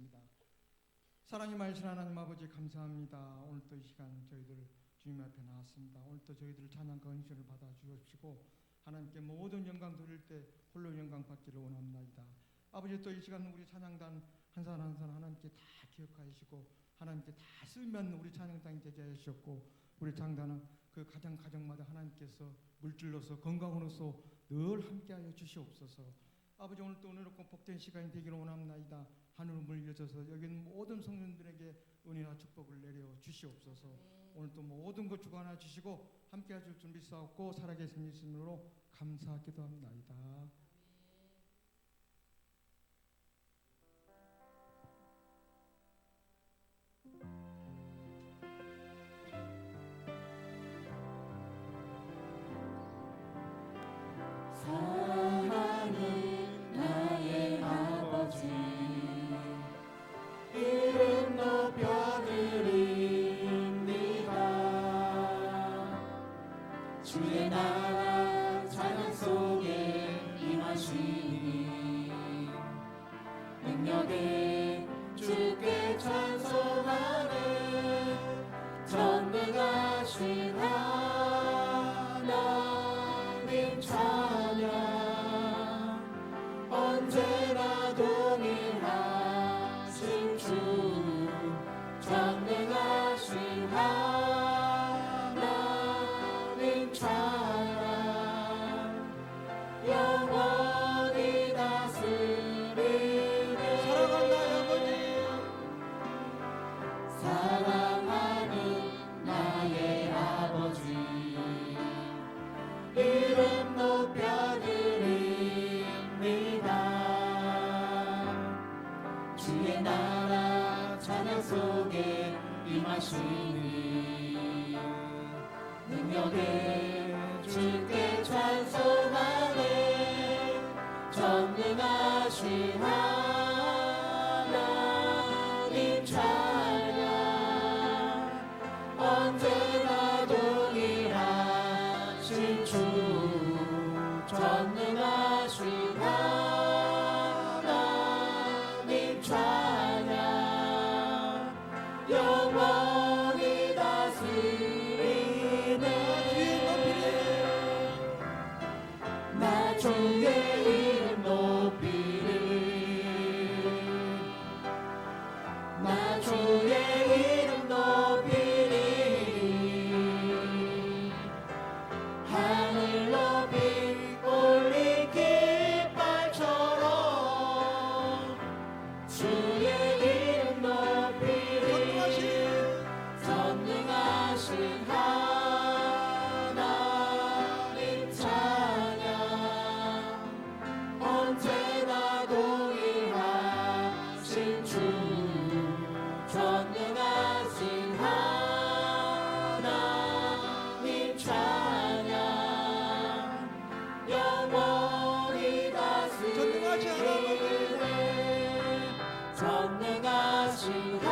기도하겠습니다. 사랑이 많으신 하나님 아버지 감사합니다. 오늘도 이 시간 저희들 주님 앞에 나왔습니다. 오늘도 저희들 찬양과 은혜를 받아 주옵시고 하나님께 모든 영광 돌릴 때 홀로 영광 받기를 원합니다. 아버지 또 이 시간 우리 찬양단 한 사람 한 사람 하나님께 다 기억하시고 하나님께 다 쓰면 우리 찬양단이 되게 하셨고 우리 창단은 그 가정마다 하나님께서 물질로서 건강으로서 늘 함께하여 주시옵소서. 아버지 오늘도 은혜롭고 복된 시간이 되기를 원합니다. 하늘을 물려줘서 여기 있는 모든 성도들에게 은혜와 축복을 내려 주시옵소서. 오늘도 모든 것 주관하여 주시고 함께하실 준비 싸웠고 살아계신 예수님으로 감사하기도 합니다. 사랑하는 나의 아버지 이름 높여드립니다. 주의 나라 찬양 속에 임하시니 능력에 주께 찬송하는 전능하신 하나님 찬양 언제나 동일하신 주 전능하신 하나님 찬양 영원히 다스리네. 사랑하는 나의 아버지 이름 높여드립니다. 주의 나라 찬양 속에 임하시니 능력에 주께 찬송하네 전능하신 하나님 찬양 언제나 동일하신 주 전능하신 하나님 찬양 영원히 다스리네. 나 주의 이름 높이리 나 주의 이름 높이리 하늘 높이 올린 깃발처럼 주의 이름 높이리 전능하신 하나님 찬양 언제나 동일하신 주 전능하신 하나님 찬양 영원히 다스리네. 전능하신 하나님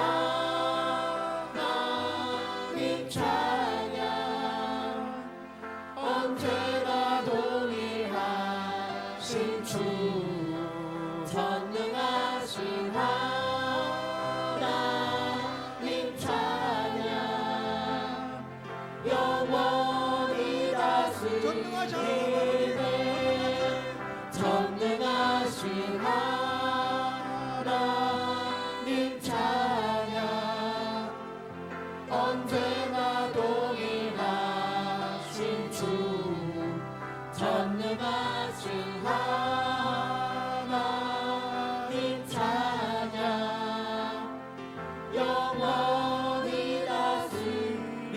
찬양 언제나 동일하신 주 전능하신 하나님 찬양 영원히 다스리네. 전능하신 하나님 찬양 언제나 동일하신 주 전능하신 하나님 찬양 영원히 다스리네.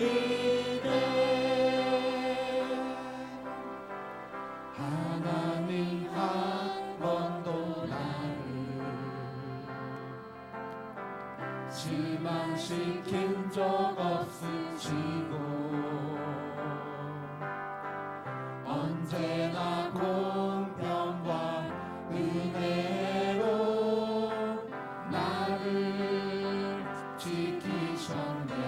하나님 한 번도 나를 실망시킨 적 없으시고 언제나 공평과 은혜로 나를 지키셨네.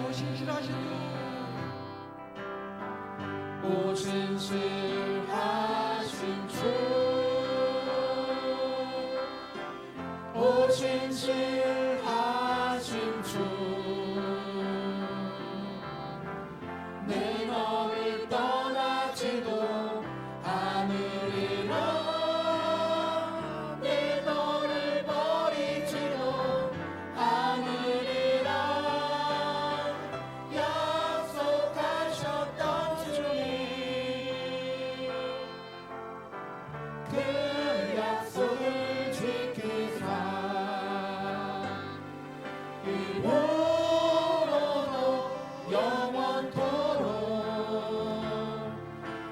오신실하신 주 오신실하신 이후로도 영원토록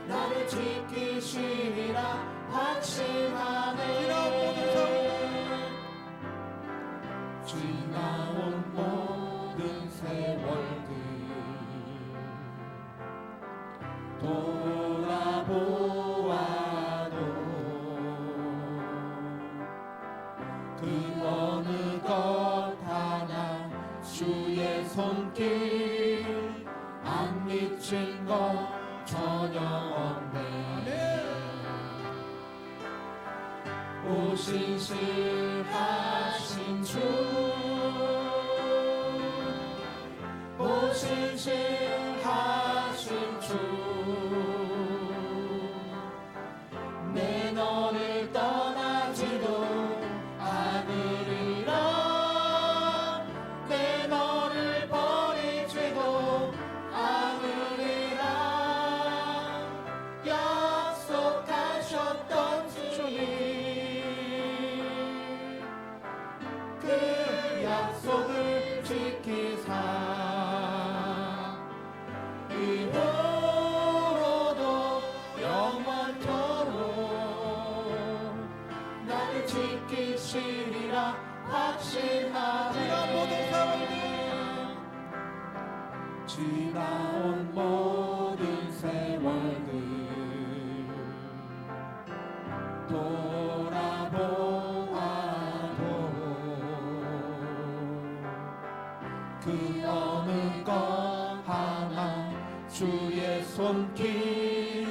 나를 지키시리라 확신하네. 지나온 모든 세월들 돌아보아도 그 어느 것 하나 주의 손길 안 미친 것 전혀 없네. 오신실하신 주, 오신실하신 주, 내 너를 떠나지도 않으리라. 내 너를 버리지도 않으리라. 약속하셨던 주님, 그 약속을 지키사 이후로도 영원토록 나를 지키시리라 확신하네. 지나온 모든 세월들 돌아보아도 그 어느 것 하나 주의 손길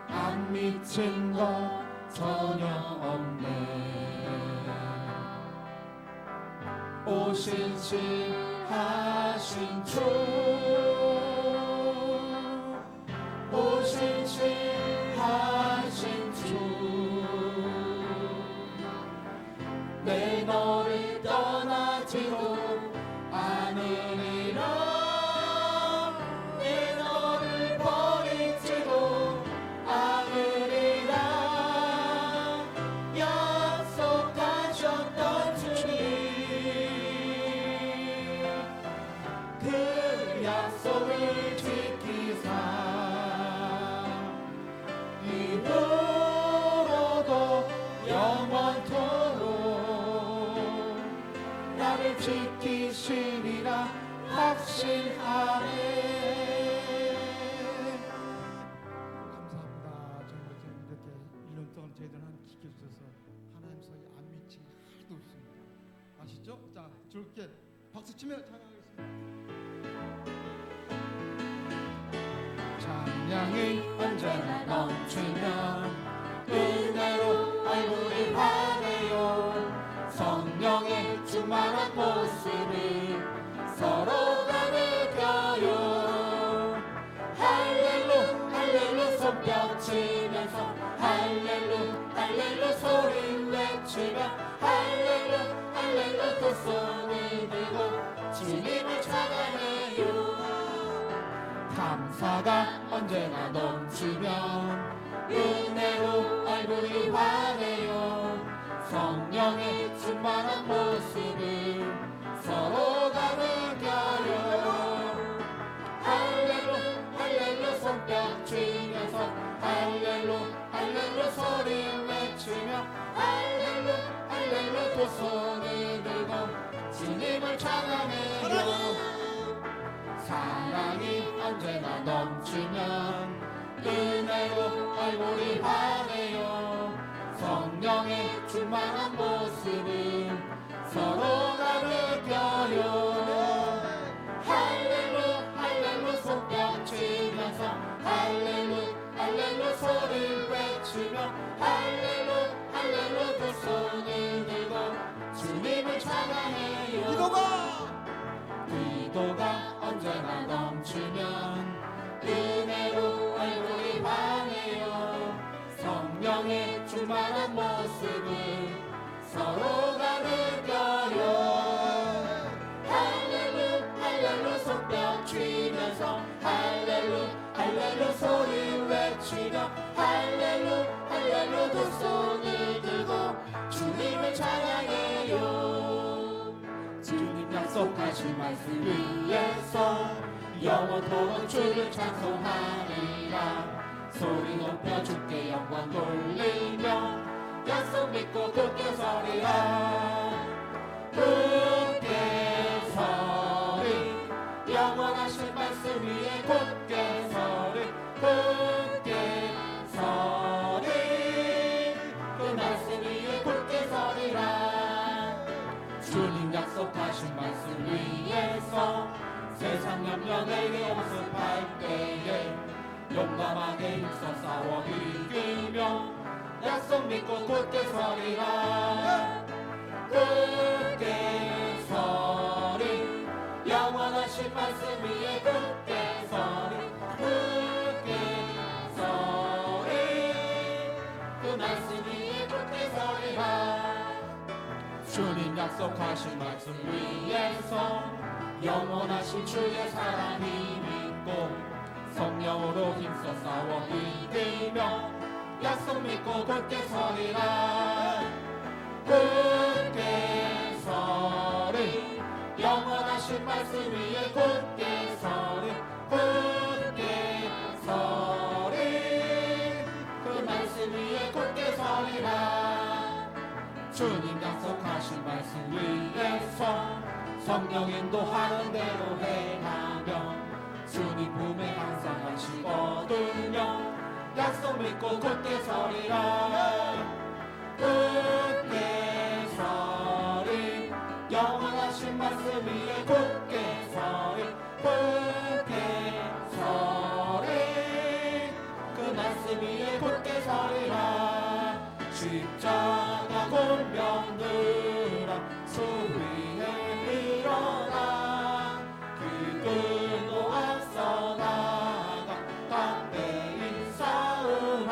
안 미친 것 전혀 없네. 오신실하신 주, 오신실하신 주, 내 너를 떠나지도 않으리라. 내 너를 버리지도 않으리라. 약속하셨던 주님, 그 약속을 지키사 이후로도 영원토록 나를 지키시리라 확신하네. 감사합니다. 정말 이렇게 1년 동안 저희들 한 지켜주셔서 하나님 소리 안 미친 게 하나도 없습니다. 아시죠? 자, 즐겁게 박수 치며 찬양하겠습니다. 찬양이 언제나 넘치면 은혜로 얼굴이 환해요. 성령의 충만한 모습을 서로가 느껴요. 할렐루 할렐루 손뼉 치면서 할렐루 할렐루 소리 외치며 할렐루 할렐루 두 손을 들고 주님을 찬양해요. 감사가 언제나 넘치면 은혜로 얼굴이 환해요. 성령의 충만한 모습을 서로가 느껴요. 할렐루 할렐루 손뼉 치면서 할렐루 할렐루 소리 외치며 할렐루 할렐루 두 손을 들고 주님을 찬양해요. 사랑이 언제나 넘치면 은혜로 얼굴이 환해요. 성령의 충만한 모습을 서로가 느껴요. 할렐루 할렐루 손뼉 치면서 할렐루 할렐루 소리 외치며 할렐루 할렐루 두 손을 들고 주님을 찬양해요. 기도가 언제나 넘치면 은혜로 얼굴이 환해요. 성령의 충만한 모습을 서로가 느껴요. 할렐루 할렐루 손뼉 치면서 할렐루 할렐루 소리 외치며 할렐루 할렐루 두 손을 들고 주님을 찬양해요. 주님 약속 약속하신 말씀 위에서 영원토록 주를 찬송하리라. 소리 높여 주께 영광 돌리며 약속 믿고 굳게 서리라. 굳게 서리 영원하신 말씀 위에 굳게 서리. 굳게 서리 그 말씀 위에 굳게 서리라. 주님 약속하신 말씀 위에서 세상 염려 내게 없음할 때에 용감하게 힘써 싸워 이기며 약속 믿고 굳게 서리라. 굳게 서리 영원하신 말씀 위에 굳게 서리. 굳게 서리 그 말씀 위에 굳게 서리라. 주님 약속하신 말씀 위에서 영원하신 주의 사랑이 믿고 성령으로 힘써 싸워 이기며 약속 믿고 굳게 서리라. 굳게 서리 영원하신 말씀 위에 굳게 서리. 굳게 서리 그 말씀 위에 굳게 서리라. 주님 약속하신 말씀 위에서 성령 인도하는 대로 행하며 주님 품에 항상 안식거든요. 약속 믿고 굳게 서리라. 굳게 서리 영원하신 말씀 위에 굳게 서리. 굳게 서리 그 말씀 위에 굳게 서리라. 십자가 권병들아 주 위에 일어나 기근도 앞서 나가 담대히 싸우라.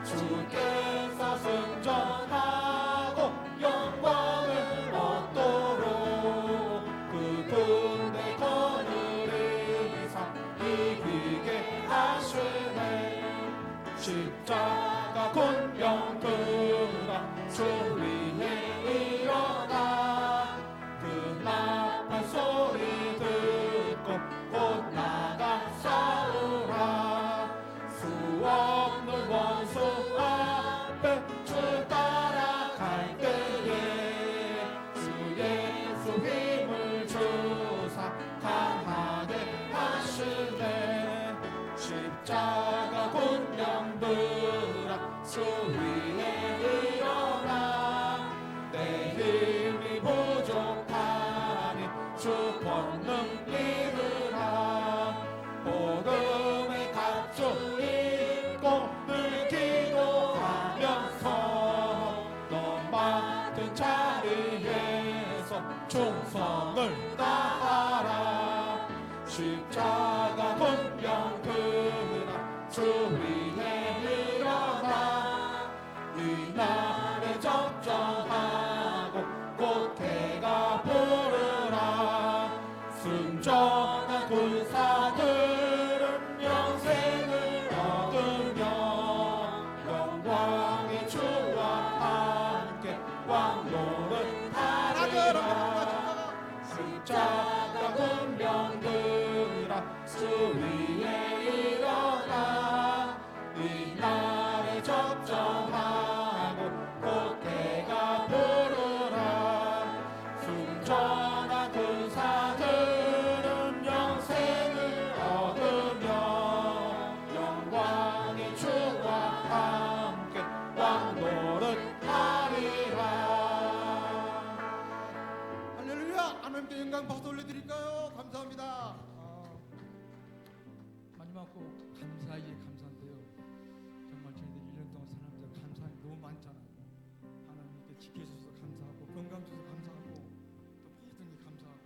주께서 승전하고 영광을 얻도록 그 군대 거느리사 이기게 하시네. 십자가 권병들아 주 위에 일어나 그 나팔 소리 듣고 곧 나가 싸우라. 수 없는 원수 앞에 주 따라갈 때에 주 예수 힘을 주사 강하게 하시네. 십자가 군병들아 주 위에 일어나 내 힘이 부족하니 주 권능 믿으라. 복음의 값줄 입고 늘 기도하면서 너 맡은 자리에서 충성을 다하라. 십자가 권병들아 주 위에 일어나 이 날에 적정하고 곧 해가 부르라. 순전한 군사들은 영생을 얻으며 영광의 주와 함께 왕노를 하리라. 십자가 군병들아 주 위에 일어나 이 날에 적정하고 곧 해가 부르라. 순전한 군사들은 영생을 얻으며 영광의 주와 함께 왕노릇 하리라. 할렐루야. 하나님께 영광 박수 올려드릴까요? 감사합니다. 마지막 곡 감사하기에 감사한데요. 정말 저희들 1년 동안 살면서 감사한 게 너무 많잖아요. 하나님께 지켜주셔서 감사하고 건강 주셔서 감사하고 또 모든 게 감사하고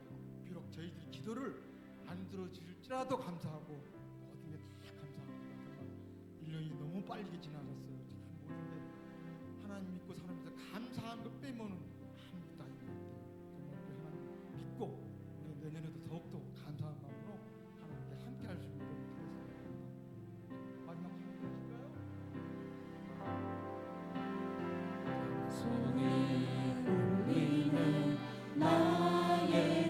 비록 저희들이 기도를 안 들어줄지라도 감사하고 모든 게 다 감사합니다. 정말 1년이 너무 빨리 지나갔어요. 참 모든 게 하나님 믿고 살면서 감사한 것 빼면은 아무것도 아닌 것 같아요. 정말 우리 하나님 믿고 우리 내년에도 더욱더 감사한 마음으로 하나님께 함께 할 수 있도록 하겠습니다. 마지막 찬양 해주실까요? 손에 울리는 나의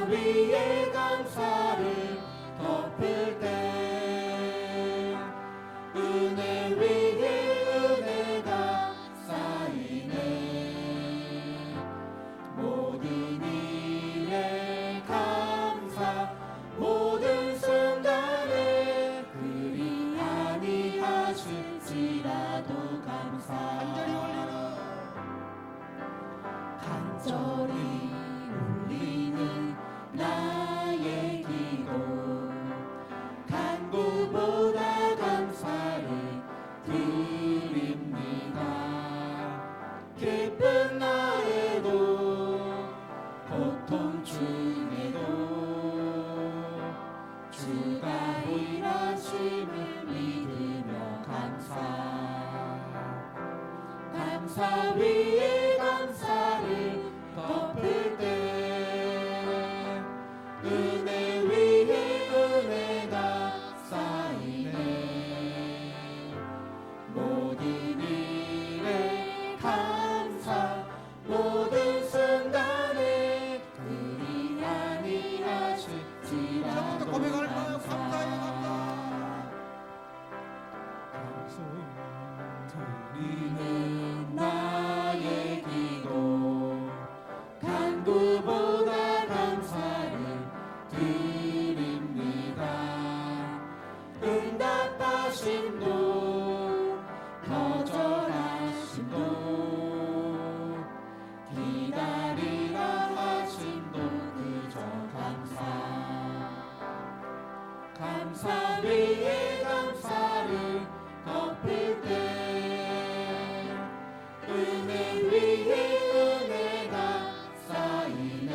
위에 감사를 덮을 때 은혜 위에 은혜가 쌓이네. 모든 일에 감사, 모든 순간에 그리 아니하실지라도 감사. 간절히 울리는 나의 기도, 간구보다 감사를 드립니다. 기쁜 날에도 고통 중에도 주가 일하심을 믿으며 감사. 감사 위에 감사를 덮을 때 은혜 위에 은혜가 쌓이네. 모든 일에 감사, 모든 순간에 그리 아니하실지라도 고백할까요? 감사. 드리는 나의 기도, 간구보다 감사를 드립니다. 응답하심도 거절하심도 기다리라 하심도 그저 감사. 감사 위에 감사를 덮을 때 은혜 위에 은혜가 쌓이네.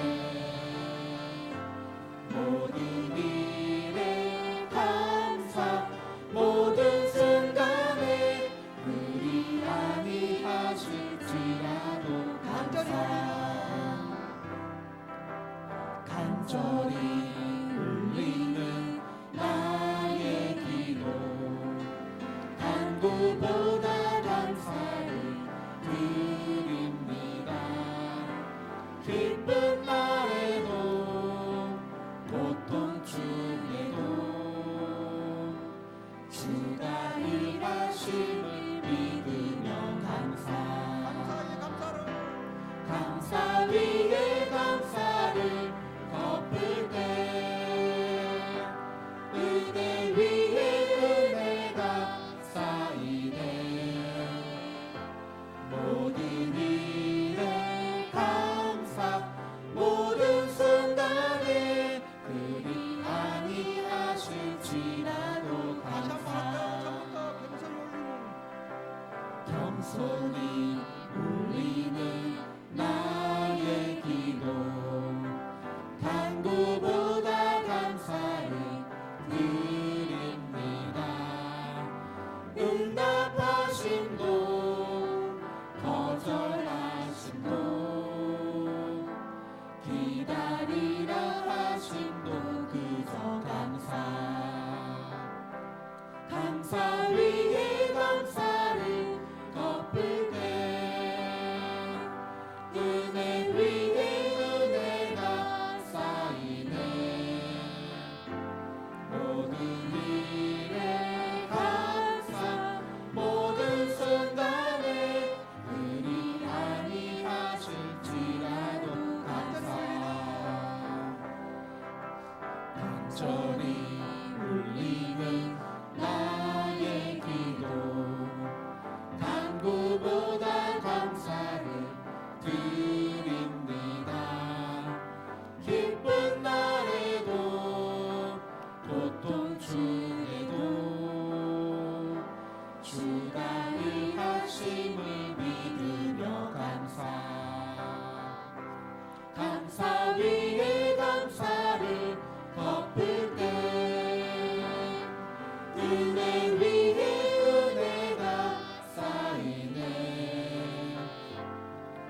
모든 일에 감사, 모든 순간에 그리 아니하실지라도 감사. 간절히 울리는 나의 기도, 간구보다 감사를 드립니다. 기쁜 날에도 고통 중에도 주가 일하심을 믿으며 감사. 감사 위에 감사를 덮을 때 은혜 위에 은혜가 쌓이네. 모든 일에 감사, 모든 순간에 그리 아니하실지라도 감사. 겸손히 울리는 나의 기도, 간구보다 감사를 드립니다. 응답하심도 거절하심도 기다리라 하심도 그저 감사. 감사 위에 감사를 덮을 때 은혜 위에 은혜가 쌓이네. 모든 일에 감사, 모든 순간에 그리 아니하실지라도 감사. 간절히 울리는 나의 기도, 간구보다 감사를 드립니다. 기쁜 날에도 고통 중에도 주가 일하심을 믿으며 감사. 감사 위에 감사를 덮을 때 은혜 위에 은혜가 쌓이네.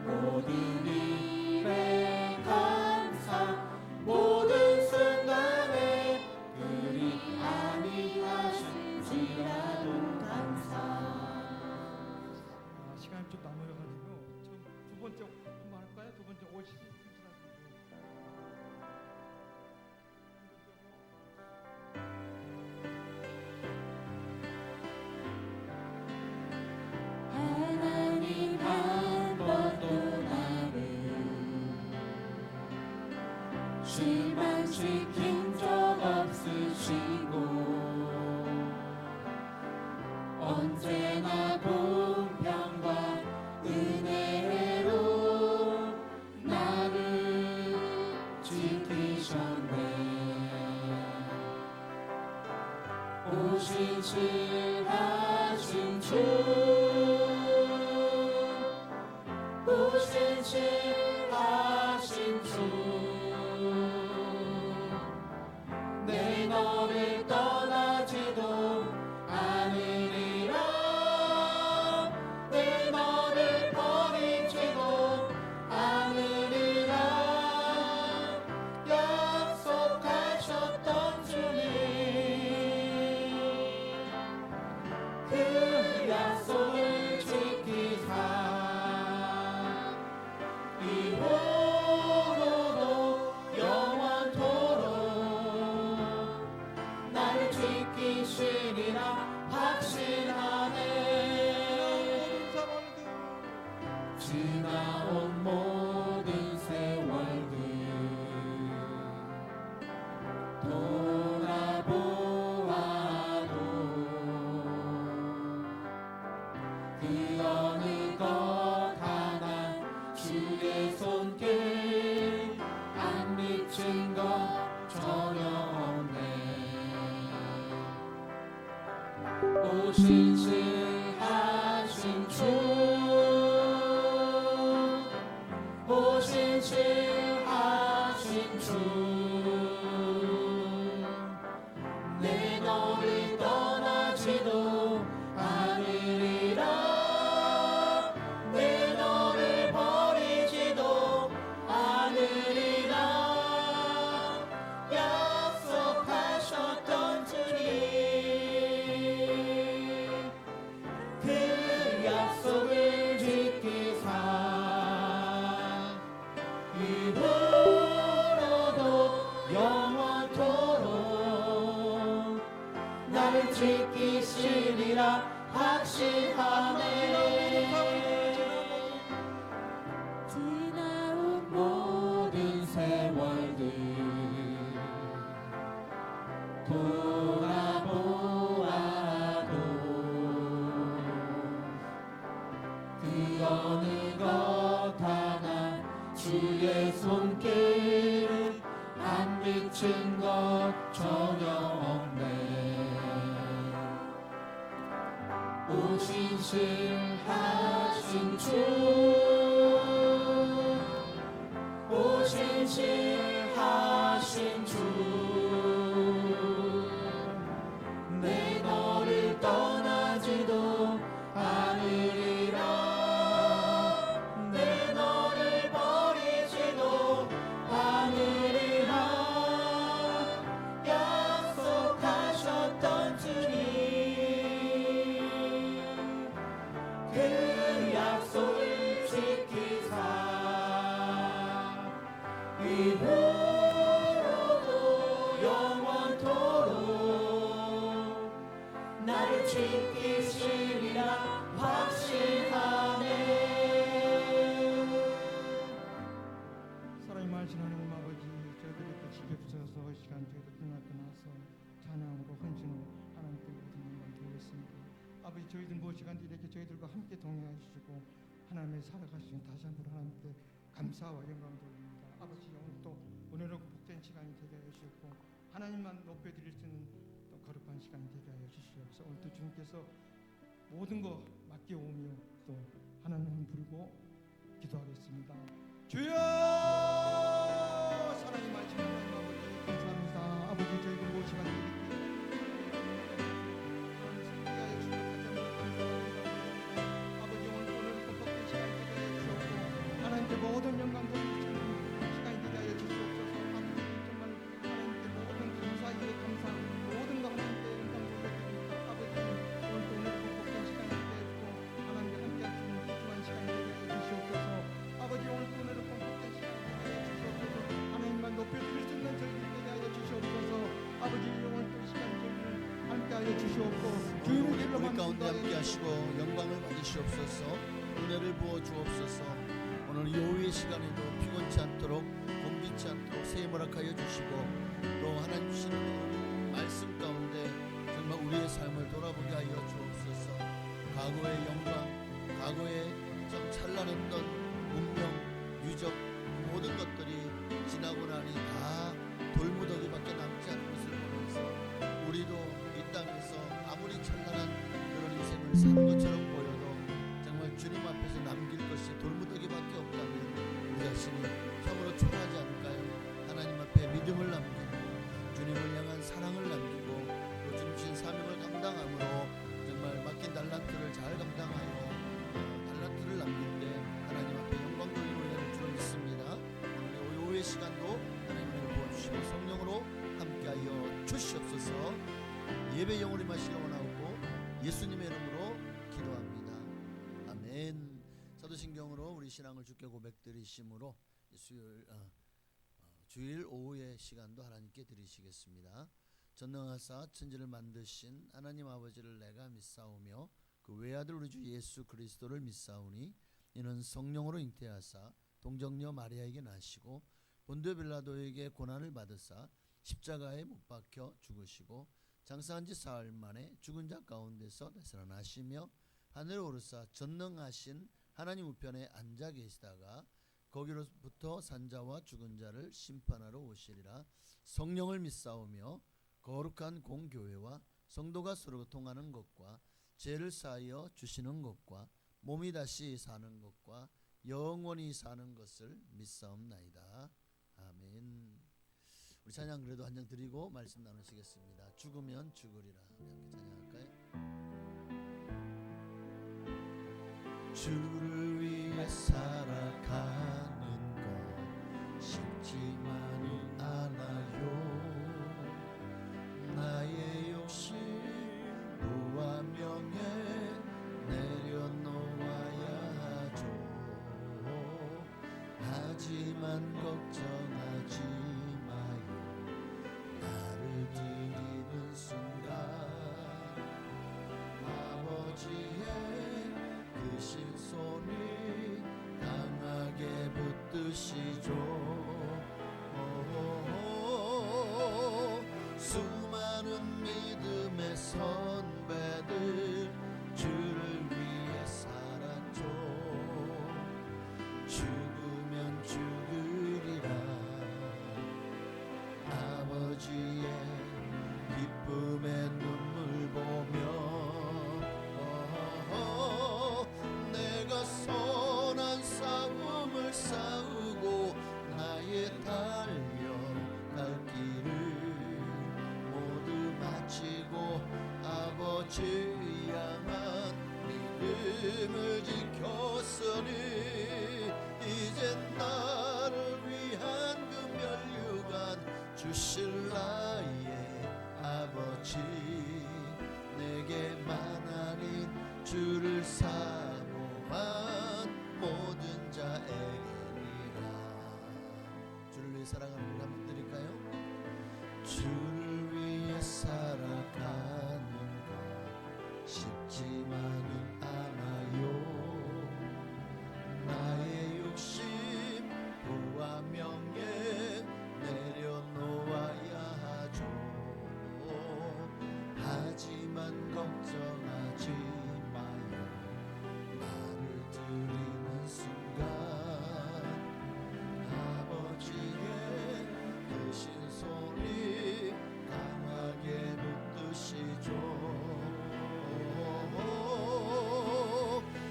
모든 일에 감사, 모든 순간에 그리 아니하실지라도 감사. 시간이 좀 남아가지고 두 번째 한번 할까요? 두 번째 50. 신실하신 주 신실하신 주 내 너를 떠나지도 않으리라 내 너를 버리지도 않으리라 약속하셨던 주님 그 약속을 지키사 이후로도 영원토록 나를 지키시리라 확신하네 지나온 모든 세월들 돌아보아도 그 어느 것 하나 주의 손길 안 미친 것 전혀 없네 오 신실하신 주 오 신실하신 주 내 너를 떠나지도 않으리라 내 너를 버리지도 않으리라 약속하셨던 주님 그 약속을 지키사 이후로도 영원토록 나를 지키시리라 확신하네 지나온 모든 세월들 돌아보아도 그 어느 것 하나 주의 손길 안 미친 것 전혀 없네 오 신실하신 주 오 신실하신 주 내 너를 떠나지도 않으리라 내 너를 버리지도 않으리라 약속하셨던 주님 그 약속을 지키사 이후로도 영원토록 나를 지키시리라 확신하네 사랑이 많으신 하나님 아버지 저희들에게 지켜주셔서 이 시간 저희들 주님 앞에 나서 찬양으로 헌신으로 하나님께 모든 영광 드리겠습니다. 아버지 저희들 무엇이간데 이렇게 저희들과 함께 동행해 주시고 하나님의 살아가시는 다시 한번 하나님께 감사와 영광 돌립니다. 아버지 오늘도 은혜롭고 복된 시간이 되게 하여 주셨고 하나님만 높여드릴 수 있는 또 거룩한 시간이 되게 하여 주시옵소서. 오늘도 주님께서 모든 거 맡겨오며 또 하나님 부르고 기도하겠습니다. 주여 사랑이 많으신 하나님 아버지 감사합니다. 아버지 저희들 모시간 이렇게 승리하여 주시고 아버지 오늘 복된 시간 되게 하여 주셨고 하나님께 모든 영광 돌리시는 시간이 되게 하여 주시옵소서. 아버지 정말 하나님께 모든 감사 이에 감사 모든 거 하나님께 영광 돌려드립니다. 아버지 오늘도 복된 시간이 되게 해주고 하나님께 함께 하시는 귀중한 시간이 되게 하여 주시옵소서. 아버지 오늘도 복된 시간이 되게 하여 주시옵소서. 하나님만 높여드릴 수 있는 저희들이 되게 하여 주시옵소서. 아버지 오늘도 시간 저희를 함께 하여 주시옵고 주님의 길로 우리 가운데 함께 하시고 영광을 받으시옵소서. 은혜를 부어 주옵소서. 오늘 요의 시간에도 피곤치 않도록 곤비치 않도록 새해 허락하여 주시고 또 하나님 주시는 말씀 가운데 정말 우리의 삶을 돌아보게 하여 주옵소서. 과거의 영광, 과거의 참 찬란했던 운명, 유적 모든 것들이 지나고 나니 다 돌무더기밖에 남지 않은 것을 보면서 우리도 이 땅에서 정말 산 것처럼 보여도 정말 주님 앞에서 남길 것이 돌무더기밖에 없다면 우리 자신이 참으로 초라하지 않을까요? 하나님 앞에 믿음을 남기고 주님을 향한 사랑을 남기고 또 주님 주신 사명을 감당함으로 정말 맡긴 달란트를 잘 감당하여 달란트를 남길 때 하나님 앞에 영광 돌리는 우리가 될 줄 믿습니다. 오늘 오후의 시간도 하나님을 도와주시고 성령으로 함께하여 주시옵소서. 예배 영원히 마시기 원하고 예수님의 이름으로 기도합니다. 아멘. 사도신경으로 우리 신앙을 주께 고백드리심으로 주일 오후의 시간도 하나님께 드리시겠습니다. 전능하사 천지를 만드신 하나님 아버지를 내가 믿사오며 그 외아들 우리 주 예수 그리스도를 믿사오니 이는 성령으로 잉태하사 동정녀 마리아에게 나시고 본디오 빌라도에게 고난을 받으사 십자가에 못 박혀 죽으시고 장사한 지 사흘 만에 죽은 자 가운데서 되살아나시며 하늘에 오르사 전능하신 하나님 우편에 앉아 계시다가 거기로부터 산자와 죽은 자를 심판하러 오시리라. 성령을 믿사오며 거룩한 공교회와 성도가 서로 통하는 것과 죄를 사하여 주시는 것과 몸이 다시 사는 것과 영원히 사는 것을 믿사옵나이다. 아멘. 우리 찬양 그래도 한 장 드리고 말씀 나누시겠습니다. 죽으면 죽으리라. 우리 함께 찬양할까요? 주를 위해 살아가는 것 쉽지만은 않아요. 나의 욕심 부와 명예 내려놓아야 하죠. 하지만 걱정하지 드리는 순간 아버지의 그 신손이 강하게 붙드시죠. 수많은 믿음의 선배들 주를 위해 살았죠. 죽으면 죽으리라. 아버지의 기쁨의 눈물 보며 내가 선한 싸움을 싸우고 나의 달려갈 길을 모두 마치고 아버지 향한 믿음을 지켰으니 이젠 나를 위한 그 면류관 주실 나의 아버지 내게 만하니 주를 사모한 모든 자에게니라. 주를 위해 살아가는 우리 한번 드릴까요? 주를 위해 살아가는 것 쉽지만은 않아요. 나의 욕심 부와 명예 내려놓아야 하죠. 하지만 걱정하지 마요. 나를 드리는 순간 아버지의 그 신손이 강하게 붙드시죠.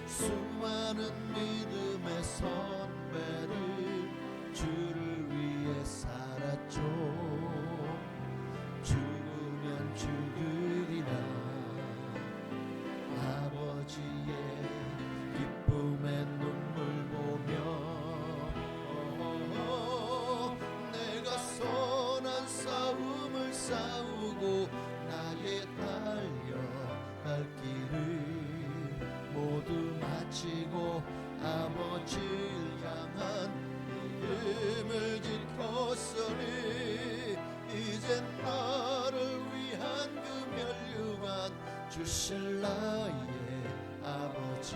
수많은 믿음의 선배를 주를 위해 살았죠. 죽으면 죽으리라. 아버지의 기쁨의 눈물 보며 내가 선한 싸움을 싸우고 나의 달려갈 길을 모두 마치고 아버지를 향한 믿음을 지켰으니 이젠 나를 위한 그 면류관 주실 나의 아버지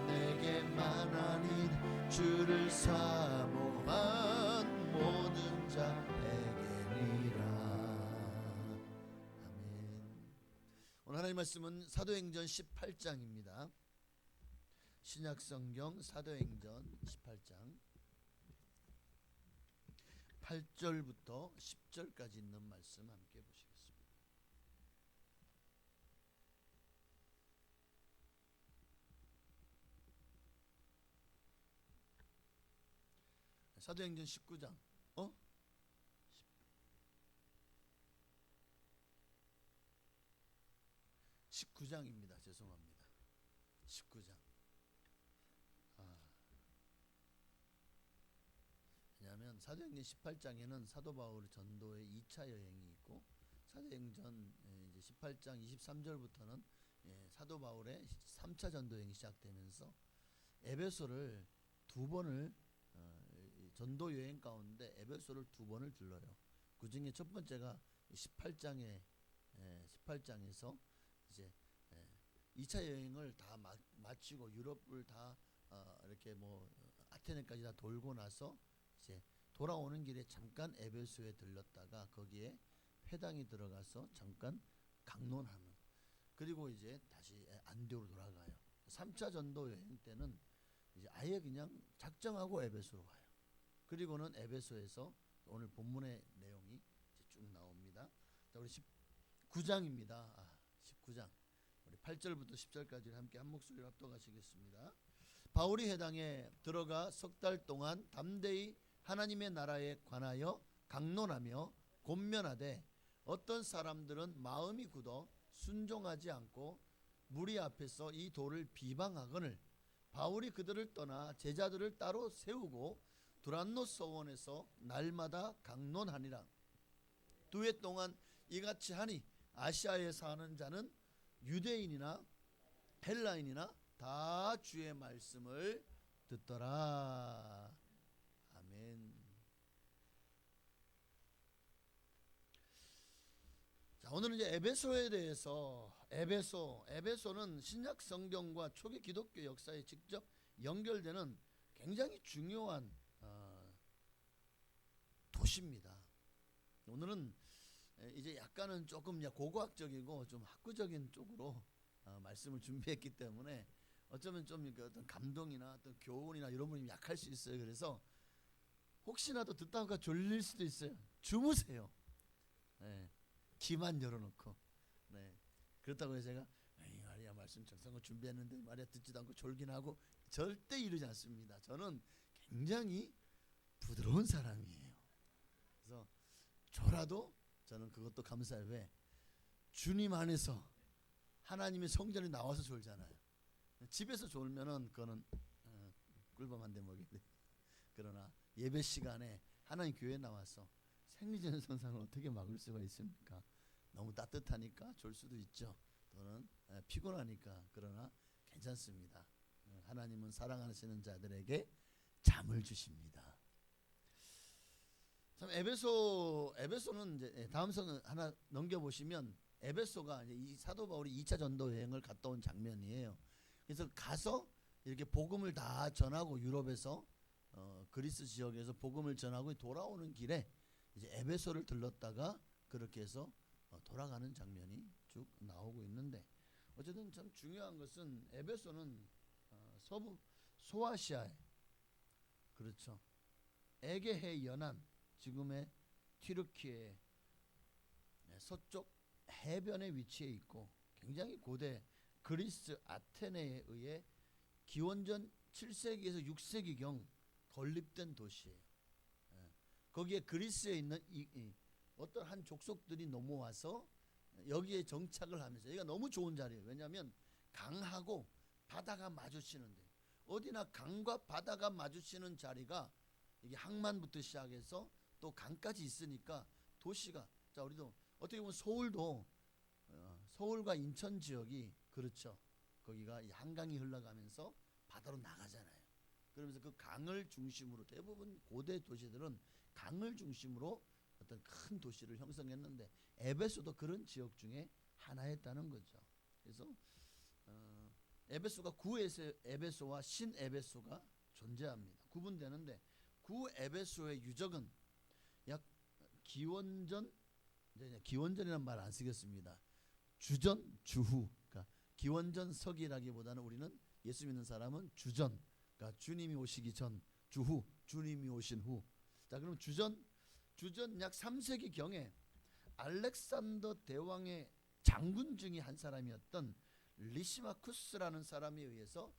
내게 만하니 주를 사모한 모든 자에게니라. 아멘. 오늘 하나님의 말씀은 사도행전 18장입니다. 신약성경 사도행전 18장 8절부터 10절까지 있는 말씀 함께 보시겠습니다. 사도행전 19장. 19장입니다. 죄송합니다. 19장. 왜냐하면 사도행전 18장에는 사도 바울의 전도의 2차 여행이 있고 사도행전 이제 18장 23절부터는 사도 바울의 3차 전도 여행이 시작되면서 에베소를 두 번을 전도 여행 가운데 에베소를 두 번을 들러요. 그 중에 첫 번째가 18장에서 이제 2차 여행을 다 마치고 유럽을 다 이렇게 뭐 아테네까지 다 돌고 나서 이제 돌아오는 길에 잠깐 에베소에 들렀다가 거기에 회당에 들어가서 잠깐 강론하는, 그리고 이제 다시 안디오로 돌아가요. 3차 전도 여행 때는 이제 아예 그냥 작정하고 에베소로 가요. 그리고는 에베소에서 오늘 본문의 내용이 이제 쭉 나옵니다. 자, 우리 19장입니다. 19장. 우리 8절부터 10절까지 함께 한 목소리로 합독하시겠습니다. 바울이 회당에 들어가 석 달 동안 담대히 하나님의 나라에 관하여 강론하며 권면하되 어떤 사람들은 마음이 굳어 순종하지 않고 무리 앞에서 이 도를 비방하거늘 바울이 그들을 떠나 제자들을 따로 세우고 두란노 서원에서 날마다 강론하니라. 2해 동안 이같이 하니 아시아에 사는 자는 유대인이나 헬라인이나 다 주의 말씀을 듣더라. 아멘. 자, 오늘은 이제 에베소에 대해서 에베소는 신약 성경과 초기 기독교 역사에 직접 연결되는 굉장히 중요한 도시입니다. 오늘은 이제 약간은 조금 고고학적이고 좀 학구적인 쪽으로 말씀을 준비했기 때문에 어쩌면 좀 어떤 감동이나 어떤 교훈이나 이런 부분이 약할 수 있어요. 그래서 혹시나도 듣다가 졸릴 수도 있어요. 주무세요. 네, 귀만 열어놓고. 네, 그렇다고 해서 제가 말이야 말씀 정성을 준비했는데 말이야 듣지도 않고 졸긴 하고 절대 이러지 않습니다. 저는 굉장히 부드러운 사람이에요. 그래서 졸아도 저는 그것도 감사해요. 왜? 주님 안에서 하나님의 성전에 나와서 졸잖아요. 집에서 졸면은 그거는 꿀밤 한 대 먹이 돼. 그러나 예배 시간에 하나님 교회에 나와서 생리전 선상을 어떻게 막을 수가 있습니까? 너무 따뜻하니까 졸 수도 있죠. 또는 피곤하니까. 그러나 괜찮습니다. 하나님은 사랑하시는 자들에게 잠을 주십니다. 참 에베소는 이제 다음 선 하나 넘겨 보시면 에베소가 이제 이 사도 바울이 2차 전도 여행을 갔다 온 장면이에요. 그래서 가서 이렇게 복음을 다 전하고 유럽에서 그리스 지역에서 복음을 전하고 돌아오는 길에 이제 에베소를 들렀다가 그렇게 해서 돌아가는 장면이 쭉 나오고 있는데, 어쨌든 참 중요한 것은 에베소는 서부 소아시아에, 그렇죠, 에게해 연안 지금의 튀르키예 서쪽 해변에 위치해 있고 굉장히 고대 그리스 아테네에 의해 기원전 7세기에서 6세기경 건립된 도시예요. 거기에 그리스에 있는 어떤 한 족속들이 넘어와서 여기에 정착을 하면서 여기가 너무 좋은 자리예요. 왜냐하면 강하고 바다가 마주치는데, 어디나 강과 바다가 마주치는 자리가 이게 항만부터 시작해서 또 강까지 있으니까 도시가, 자 우리도 어떻게 보면 서울도 서울과 인천 지역이 그렇죠. 거기가 이 한강이 흘러가면서 바다로 나가잖아요. 그러면서 그 강을 중심으로 대부분 고대 도시들은 강을 중심으로 어떤 큰 도시를 형성했는데 에베소도 그런 지역 중에 하나였다는 거죠. 그래서 에베소가 구에베소와 신에베소가 존재합니다. 구분되는데 구에베소의 유적은 약 기원전이라는 말 안 쓰겠습니다. 주전 주후, 그러니까 기원전석이라기보다는 우리는 예수 믿는 사람은 주전, 그러니까 주님이 오시기 전, 주후 주님이 오신 후. 자, 그럼 주전 약 3세기 경에 알렉산더 대왕의 장군 중에 한 사람이었던 리시마쿠스라는 사람에 의해서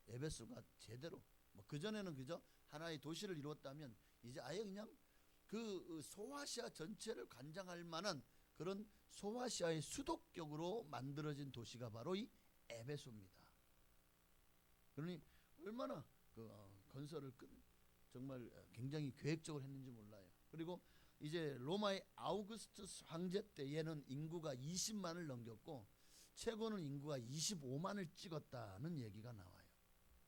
에베소가 제대로, 그 전에는 그저 하나의 도시를 이루었다면 이제 아예 그냥 그 소아시아 전체를 관장할 만한 그런 소아시아의 수도격으로 만들어진 도시가 바로 이 에베소입니다. 그러니 얼마나 그 건설을 정말 굉장히 계획적으로 했는지 몰라요. 그리고 이제 로마의 아우구스투스 황제 때에는 인구가 20만을 넘겼고 최고는 인구가 25만을 찍었다는 얘기가 나와요.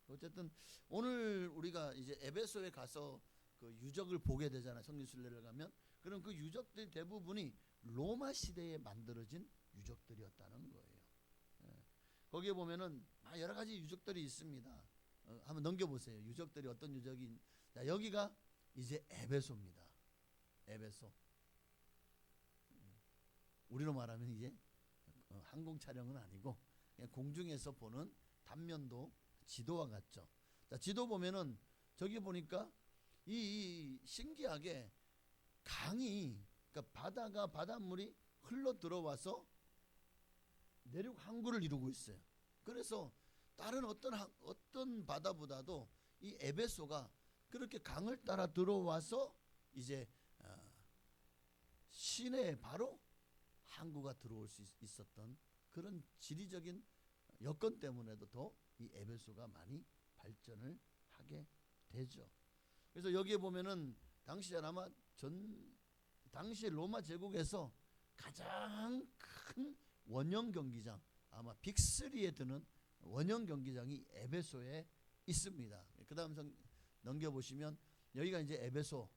어쨌든 오늘 우리가 이제 에베소에 가서 그 유적을 보게 되잖아요. 성지순례를 가면. 그럼 그 유적들이 대부분이 로마 시대에 만들어진 유적들이었다는 거예요. 예. 거기에 보면은 여러 가지 유적들이 있습니다. 한번 넘겨보세요. 유적들이 어떤 유적이. 자, 여기가 이제 에베소입니다. 에베소. 우리로 말하면 이제 항공 촬영은 아니고 그냥 공중에서 보는 단면도 지도와 같죠. 자, 지도 보면은 저기 보니까 이 신기하게 강이, 그러니까 바닷물이 흘러 들어와서 내륙 항구를 이루고 있어요. 그래서 다른 어떤 바다보다도 이 에베소가 그렇게 강을 따라 들어와서 이제 시내에 바로 항구가 들어올 수 있었던 그런 지리적인 여건 때문에도 더 이 에베소가 많이 발전을 하게 되죠. 그래서 여기에 보면은 당시 아마 당시 로마 제국에서 가장 큰 원형 경기장, 아마 빅3에 드는 원형 경기장이 에베소에 있습니다. 그다음 넘겨보시면 여기가 이제 에베소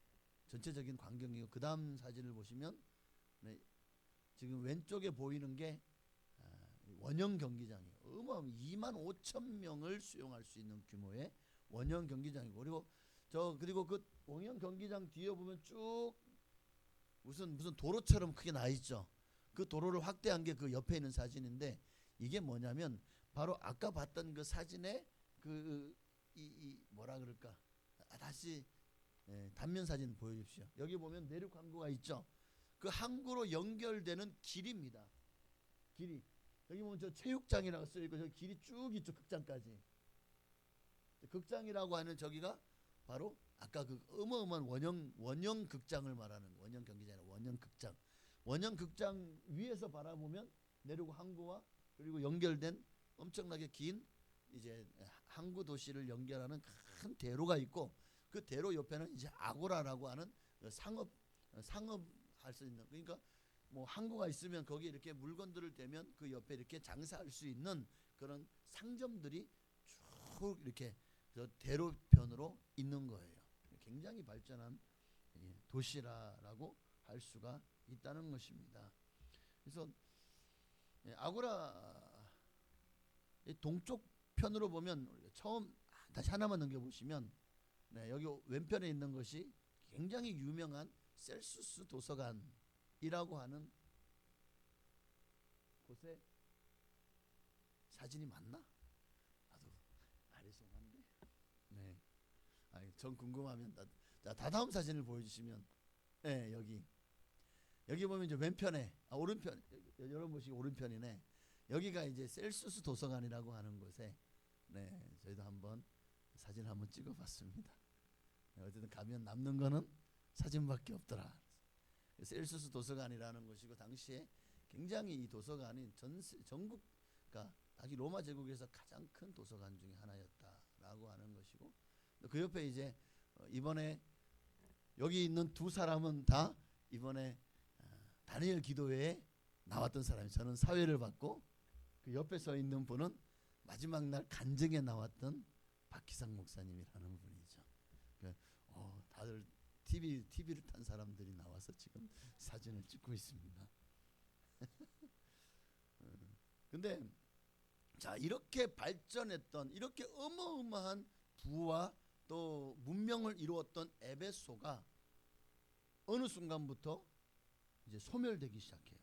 전체적인 광경이고, 그다음 사진을 보시면 지금 왼쪽에 보이는 게 원형 경기장이에요. 2만 5천 명을 수용할 수 있는 규모의 원형 경기장이고, 그리고 그 원형 경기장 뒤에 보면 쭉 무슨 도로처럼 크게 나 있죠. 그 도로를 확대한 게 그 옆에 있는 사진인데, 이게 뭐냐면 바로 아까 봤던 그 사진의 이 뭐라 그럴까, 다시 단면 사진 보여주십시오. 여기 보면 내륙 항구가 있죠. 그 항구로 연결되는 길입니다. 길이 여기 보면 저 체육장이라고 써 있고, 저 길이 쭉 있죠. 극장까지. 극장이라고 하는 저기가 바로 아까 그 어마어마한 원형 극장을 말하는, 원형 경기장이 원형 극장. 원형 극장 위에서 바라보면 내륙 항구와 그리고 연결된 엄청나게 긴 이제 항구 도시를 연결하는 큰 대로가 있고, 그 대로 옆에는 이제 아고라라고 하는 상업할 수 있는, 그러니까 뭐 항구가 있으면 거기에 이렇게 물건들을 대면 그 옆에 이렇게 장사할 수 있는 그런 상점들이 쭉 이렇게 저 대로편으로 있는 거예요. 굉장히 발전한 도시라고 할 수가 있다는 것입니다. 그래서 아고라 동쪽 편으로 보면 처음 다시 하나만 넘겨보시면 여기 왼편에 있는 것이 굉장히 유명한 셀수스 도서관이라고 하는 곳에 사진이 맞나? 나도 아리송한데. 네. 전 궁금하면 다음 사진을 보여주시면, 여기 보면 이제 왼편에 오른편, 여러분 보시기 오른편이네. 여기가 이제 셀수스 도서관이라고 하는 곳에 저희도 한번 사진 한번 찍어봤습니다. 어쨌든 가면 남는 거는 사진밖에 없더라. 셀수스 도서관이라는 것이고, 당시에 굉장히 이 도서관이 전국, 그러니까 당시 로마 제국에서 가장 큰 도서관 중에 하나였다라고 하는 것이고, 그 옆에 이제 이번에 여기 있는 두 사람은 다 이번에 다니엘 기도회에 나왔던 사람이, 저는 사회를 받고 그 옆에 서 있는 분은 마지막 날 간증에 나왔던 박희상 목사님이라는 분이죠. 다들 TV를 탄 사람들이 나와서 지금 사진을 찍고 있습니다. 근데 자, 이렇게 발전했던, 이렇게 어마어마한 부와 또 문명을 이루었던 에베소가 어느 순간부터 이제 소멸되기 시작해요.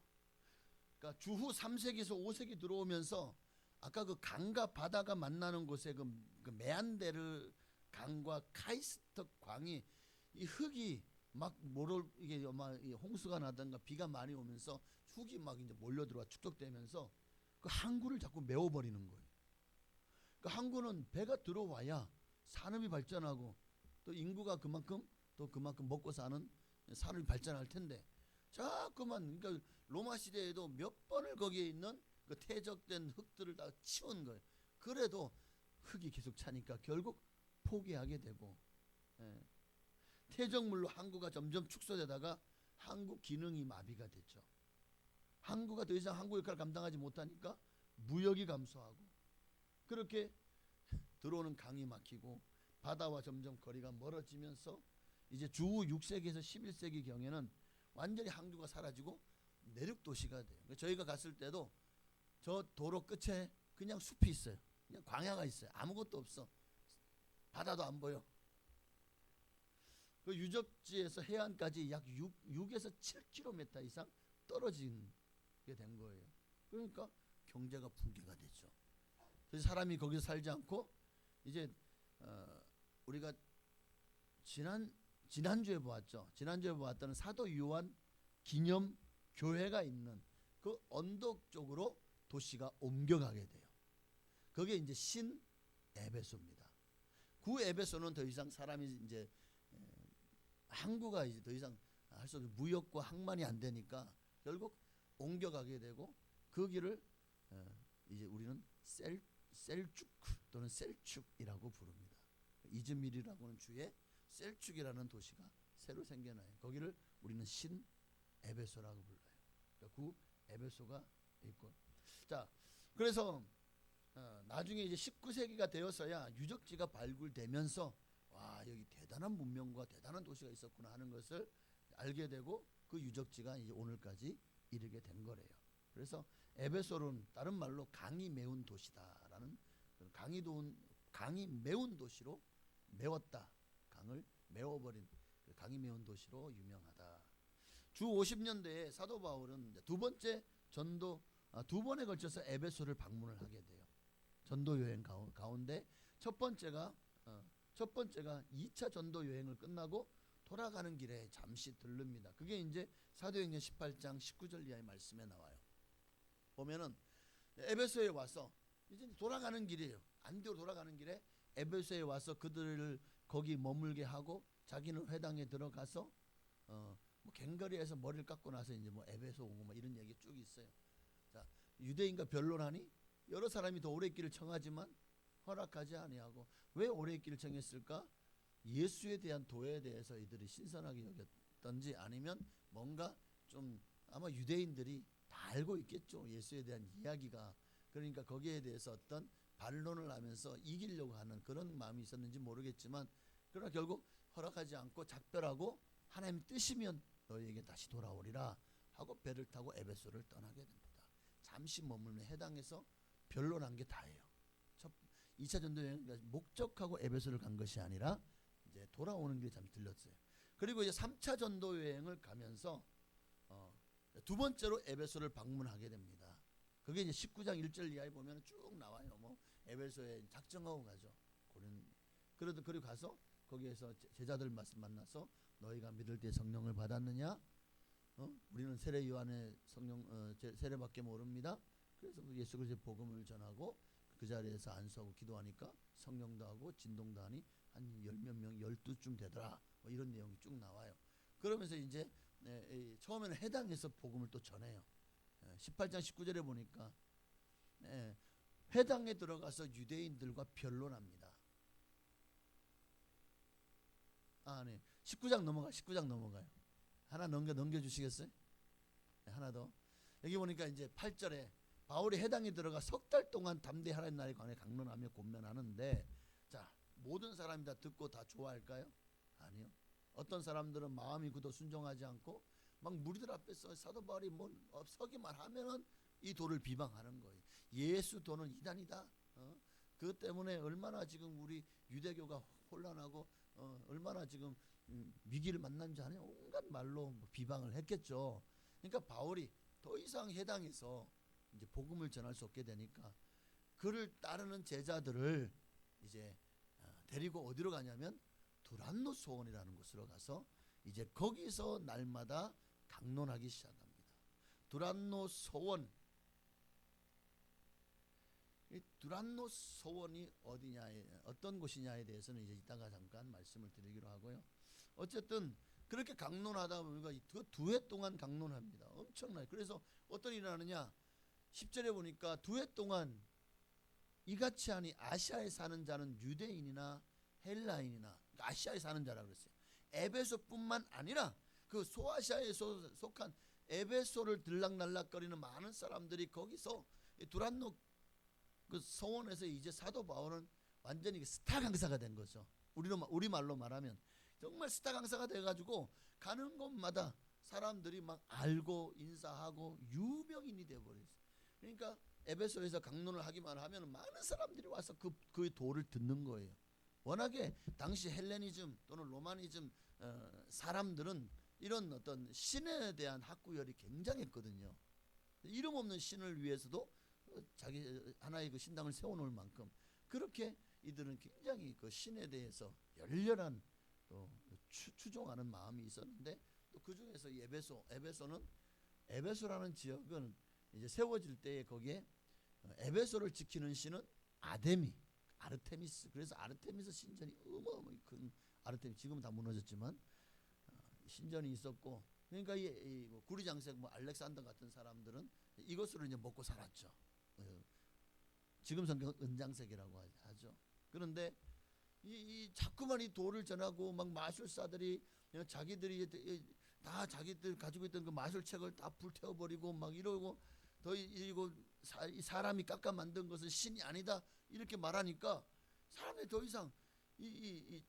그러니까 주후 3세기에서 5세기 들어오면서 아까 그 강과 바다가 만나는 곳에 그 메안데르 강과 카이스트 광이, 이 흙이 막 이게 아마 홍수가 나든가 비가 많이 오면서 흙이 막 이제 몰려 들어와 축적되면서 그 항구를 자꾸 메워버리는 거예요. 그 항구는 배가 들어와야 산업이 발전하고 또 인구가 그만큼 또 그만큼 먹고 사는 산업이 발전할 텐데 자꾸만 그러니까 로마 시대에도 몇 번을 거기에 있는 그 퇴적된 흙들을 다 치운 거예요. 그래도 흙이 계속 차니까 결국 포기하게 되고 예. 퇴적물로 항구가 점점 축소되다가 항구 기능이 마비가 됐죠. 항구가 더 이상 항구 역할을 감당하지 못하니까 무역이 감소하고 그렇게 들어오는 강이 막히고 바다와 점점 거리가 멀어지면서 이제 주 6세기에서 11세기 경에는 완전히 항구가 사라지고 내륙 도시가 돼요. 저희가 갔을 때도 저 도로 끝에 그냥 숲이 있어요. 그냥 광야가 있어요. 아무것도 없어. 바다도 안 보여. 그 유적지에서 해안까지 약 6에서 7km 이상 떨어지게 된 거예요. 그러니까 경제가 붕괴가 되죠. 그래서 사람이 거기서 살지 않고 이제 우리가 지난주에 보았죠. 지난주에 보았던 사도 요한 기념 교회가 있는 그 언덕 쪽으로 도시가 옮겨가게 돼요. 그게 이제 신 에베소입니다. 구 에베소는 더 이상 사람이 이제 항구가 이제 더 이상 할 수 없는 무역과 항만이 안 되니까 결국 옮겨가게 되고 그 길을 이제 우리는 셀주크 또는 셀축이라고 부릅니다. 이즈미르라고 하는 주에 셀축이라는 도시가 새로 생겨나요. 거기를 우리는 신 에베소라고 불러요. 그러니까 구 에베소가 있고 자 그래서 나중에 이제 19세기가 되어서야 유적지가 발굴되면서 와 여기 대단한 문명과 대단한 도시가 있었구나 하는 것을 알게 되고 그 유적지가 이제 오늘까지 이르게 된 거래요. 그래서 에베소는 다른 말로 강이 메운 도시다라는 강이 메운 도시로 메웠다. 강을 메워버린 강이 메운 도시로 유명하다. 주 50년대에 사도 바울은 두 번째 전도 두 번에 걸쳐서 에베소를 방문을 하게 돼요. 전도 여행 가운데 첫 번째가 2차 전도 여행을 끝나고 돌아가는 길에 잠시 들릅니다. 그게 이제 사도행전 18장 19절 이하의 말씀에 나와요. 보면은 에베소에 와서 이제 돌아가는 길이에요. 안디오로 돌아가는 길에 에베소에 와서 그들을 거기 머물게 하고 자기는 회당에 들어가서 뭐 갱거리에서 머리를 깎고 나서 이제 뭐 에베소 오고 뭐 이런 얘기 쭉 있어요. 자, 유대인과 변론하니 여러 사람이 더 오래 있기를 청하지만 허락하지 아니하고 왜 오래 있기를 청했을까? 예수에 대한 도에 대해서 이들이 신선하게 여겼던지 아니면 뭔가 좀 아마 유대인들이 다 알고 있겠죠. 예수에 대한 이야기가. 그러니까 거기에 대해서 어떤 반론을 하면서 이기려고 하는 그런 마음이 있었는지 모르겠지만 그러나 결국 허락하지 않고 작별하고 하나님 뜻이면 너희에게 다시 돌아오리라 하고 배를 타고 에베소를 떠나게 됩니다. 잠시 머물며 해당해서 변론한 게 다예요. 2차 전도 여행 목적하고 에베소를 간 것이 아니라 이제 돌아오는 길에 잠시 들렸어요. 그리고 이제 3차 전도 여행을 가면서 두 번째로 에베소를 방문하게 됩니다. 그게 이제 19장 1절 이하에 보면 쭉 나와요. 뭐 에베소에 작정하고 가죠. 그리고 가서 거기에서 제자들 만나서 너희가 믿을 때 성령을 받았느냐? 우리는 세례 요한의 성령 세례밖에 모릅니다. 그래서 예수 그리스도의 복음을 전하고 그 자리에서 안수하고 기도하니까 성령도 하고 진동도 하니 한 10몇 명 12쯤 되더라. 뭐 이런 내용이 쭉 나와요. 그러면서 이제 처음에는 해당에서 복음을 또 전해요. 18장 19절에 보니까 회당에 들어가서 유대인들과 변론합니다. 네. 19장 넘어가요. 하나 넘겨주시겠어요? 네, 하나 더. 여기 보니까 이제 8절에 바울이 해당에 들어가 석 달 동안 담대히 하나님 나라에 관해 강론하며 권면하는데 자 모든 사람이 다 듣고 다 좋아할까요? 아니요. 어떤 사람들은 마음이 굳어 순종하지 않고 막 무리들 앞에서 사도 바울이 뭐 서기만 하면은 이 도를 비방하는 거예요. 예수 도는 이단이다. 그것 때문에 얼마나 지금 우리 유대교가 혼란하고 얼마나 지금 위기를 만난지 아냐 온갖 말로 비방을 했겠죠. 그러니까 바울이 더 이상 해당해서 이제 복음을 전할 수 없게 되니까 그를 따르는 제자들을 이제 데리고 어디로 가냐면 두란노 소원이라는 곳으로 가서 이제 거기서 날마다 강론하기 시작합니다. 두란노 소원. 이 두란노 소원이 어디냐에 어떤 곳이냐에 대해서는 이제 이따가 잠깐 말씀을 드리기로 하고요. 어쨌든 그렇게 강론하다 보니까 두 해 동안 강론합니다. 엄청나요. 그래서 어떤 일이 일어나느냐? 10절에 보니까 두 해 동안 이같이 하니 아시아에 사는 자는 유대인이나 헬라인이나, 그러니까 아시아에 사는 자라 그랬어요. 에베소뿐만 아니라 그 소아시아에 속한 에베소를 들락날락거리는 많은 사람들이 거기서 두란노 그 서원에서 이제 사도 바울은 완전히 스타 강사가 된 거죠. 우리 말로 말하면 정말 스타 강사가 돼가지고 가는 곳마다 사람들이 막 알고 인사하고 유명인이 돼버렸어요. 그러니까 에베소에서 강론을 하기만 하면 많은 사람들이 와서 그 도를 듣는 거예요. 워낙에 당시 헬레니즘 또는 로마니즘 사람들은 이런 어떤 신에 대한 학구열이 굉장했거든요. 이름 없는 신을 위해서도 자기 하나의 그 신당을 세워놓을 만큼 그렇게 이들은 굉장히 그 신에 대해서 열렬한 또 추종하는 마음이 있었는데, 또 그 중에서 이 에베소라는 지역은 이제 세워질 때에 거기에 에베소를 지키는 신은 아르테미스. 그래서 아르테미스 신전이 어마어마하게 큰, 아르테미스 지금은 다 무너졌지만 신전이 있었고, 그러니까 이 구리장색 알렉산더 같은 사람들은 이것으로 이제 먹고 살았죠. 지금 성경은 은장색이라고 하죠. 그런데 이 자꾸만 이 도를 전하고 막 마술사들이 자기들이 다 자기들 가지고 있던 그 마술책을 다 불태워버리고 막 이러고, 이거 사람이 깎아 만든 것은 신이 아니다 이렇게 말하니까 사람들이 더 이상 이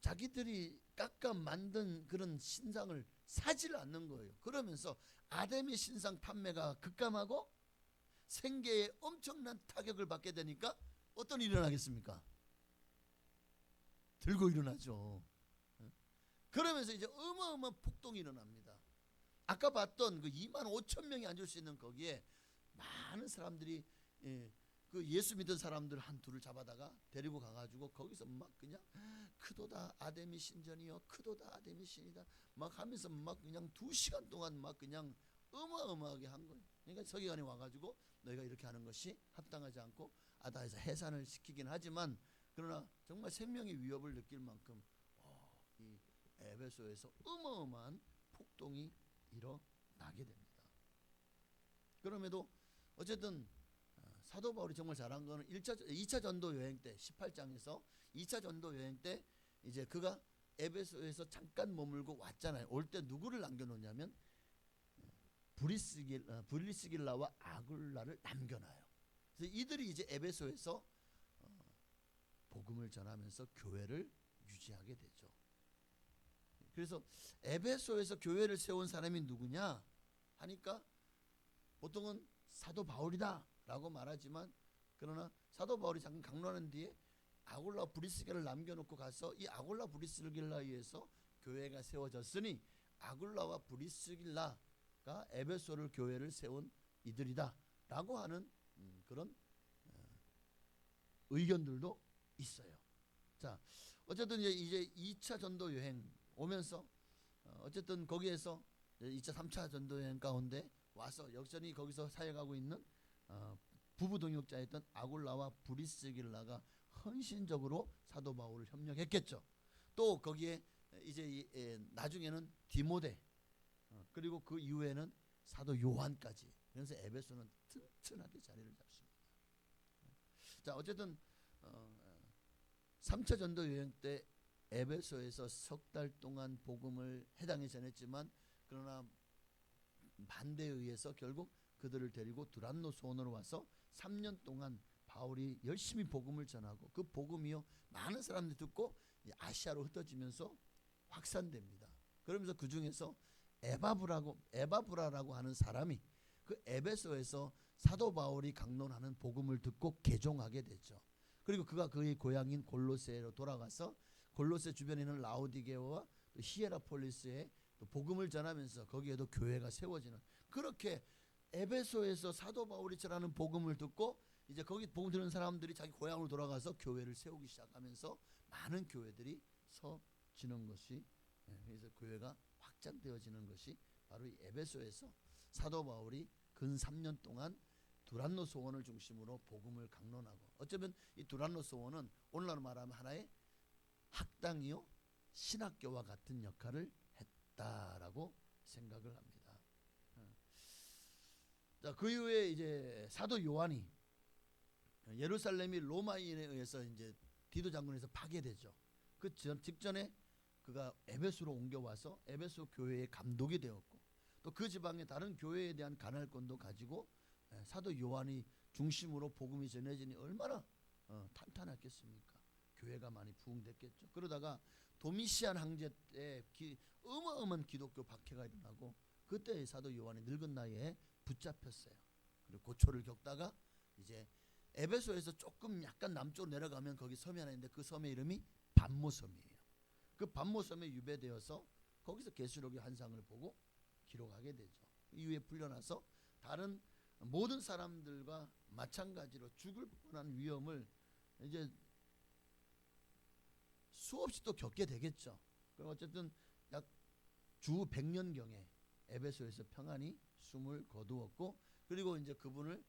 자기들이 깎아 만든 그런 신상을 사지를 않는 거예요. 그러면서 아데미 신상 판매가 급감하고 생계에 엄청난 타격을 받게 되니까 어떤 일이 일어나겠습니까? 들고 일어나죠. 그러면서 이제 어마어마한 폭동이 일어납니다. 아까 봤던 그 2만 5천 명이 앉을 수 있는 거기에 많은 사람들이 그 예수 믿은 사람들 한 둘을 잡아다가 데리고 가가지고 거기서 막 그냥 크도다 아데미 신전이요, 크도다 아데미 신이다 막 하면서 막 그냥 2시간 동안 막 그냥 어마어마하게 한 거예요. 그러니까 서기관이 와가지고 너희가 이렇게 하는 것이 합당하지 않고 아다해서 해산을 시키긴 하지만, 그러나 정말 생명의 위협을 느낄 만큼 이 에베소에서 어마어마한 폭동이 일어나게 됩니다. 그럼에도 어쨌든 사도 바울이 정말 잘한 거는 2차 전도 여행 때 18장에서 2차 전도 여행 때 이제 그가 에베소에서 잠깐 머물고 왔잖아요. 올 때 누구를 남겨놓냐면 브리스길라와 아굴라를 남겨놔요. 그래서 이들이 이제 에베소에서 복음을 전하면서 교회를 유지하게 되죠. 그래서 에베소에서 교회를 세운 사람이 누구냐 하니까 보통은 사도 바울이다 라고 말하지만, 그러나 사도 바울이 잠깐 강론한 뒤에 아굴라 브리스길라를 남겨놓고 가서 이 아굴라 브리스길라에 의해서 교회가 세워졌으니 아굴라와 브리스길라가 에베소를 교회를 세운 이들이다 라고 하는 그런 의견들도 있어요. 자, 어쨌든 이제 2차 전도 여행 오면서 어쨌든 거기에서 2차 3차 전도 여행 가운데 와서 여전히 거기서 사역하고 있는 부부 동역자였던 아굴라와 브리스길라가 헌신적으로 사도 바울을 협력했겠죠. 또 거기에 이제 나중에는 디모데, 그리고 그 이후에는 사도 요한까지. 그래서 에베소는 튼튼하게 자리를 잡습니다. 자, 어쨌든 3차 전도 여행 때 에베소에서 석 달 동안 복음을 해당에 전했지만, 그러나 반대에 의해서 결국 그들을 데리고 두란노 소원으로 와서 3년 동안 바울이 열심히 복음을 전하고 그 복음이요 많은 사람들이 듣고 아시아로 흩어지면서 확산됩니다. 그러면서 그 중에서 에바브라라고 하는 사람이 그 에베소에서 사도 바울이 강론하는 복음을 듣고 개종하게 되죠. 그리고 그가 그의 고향인 골로새로 돌아가서 골로새 주변에 있는 라오디게와 또 히에라폴리스에 또 복음을 전하면서 거기에도 교회가 세워지는, 그렇게 에베소에서 사도 바울이 전하는 복음을 듣고 이제 거기 복음 듣는 사람들이 자기 고향으로 돌아가서 교회를 세우기 시작하면서 많은 교회들이 서지는 것이, 그래서 교회가 확장되어지는 것이 바로 이 에베소에서 사도 바울이 근 3년 동안 두란노 소원을 중심으로 복음을 강론하고, 어쩌면 이 두란노 소원은 오늘날 말하면 하나의 학당이요 신학교와 같은 역할을 했다라고 생각을 합니다. 자, 그 이후에 이제 사도 요한이 예루살렘이 로마인에 의해서 이제 디도 장군에서 파괴되죠. 그 직전에 그가 에베소로 옮겨와서 에베소 교회의 감독이 되었고, 또 그 지방의 다른 교회에 대한 간할권도 가지고 사도 요한이 중심으로 복음이 전해지니 얼마나 탄탄했겠습니까? 교회가 많이 부흥됐겠죠. 그러다가 도미시안 황제 때 어마어마한 기독교 박해가 일어나고, 그때 사도 요한이 늙은 나이에 붙잡혔어요. 그리고 고초를 겪다가 이제 에베소에서 조금 약간 남쪽으로 내려가면 거기 섬이 하나 있는데 그 섬의 이름이 반모섬이에요. 그 반모섬에 유배되어서 거기서 계시록의 환상을 보고 기록하게 되죠. 이후에 풀려나서 다른 모든 사람들과 마찬가지로 죽을 뻔한 위험을 이제 수없이 또 겪게 되겠죠. 그럼 어쨌든 약 주 100년경에 에베소에서 평안히 숨을 거두었고, 그리고 이제 그분을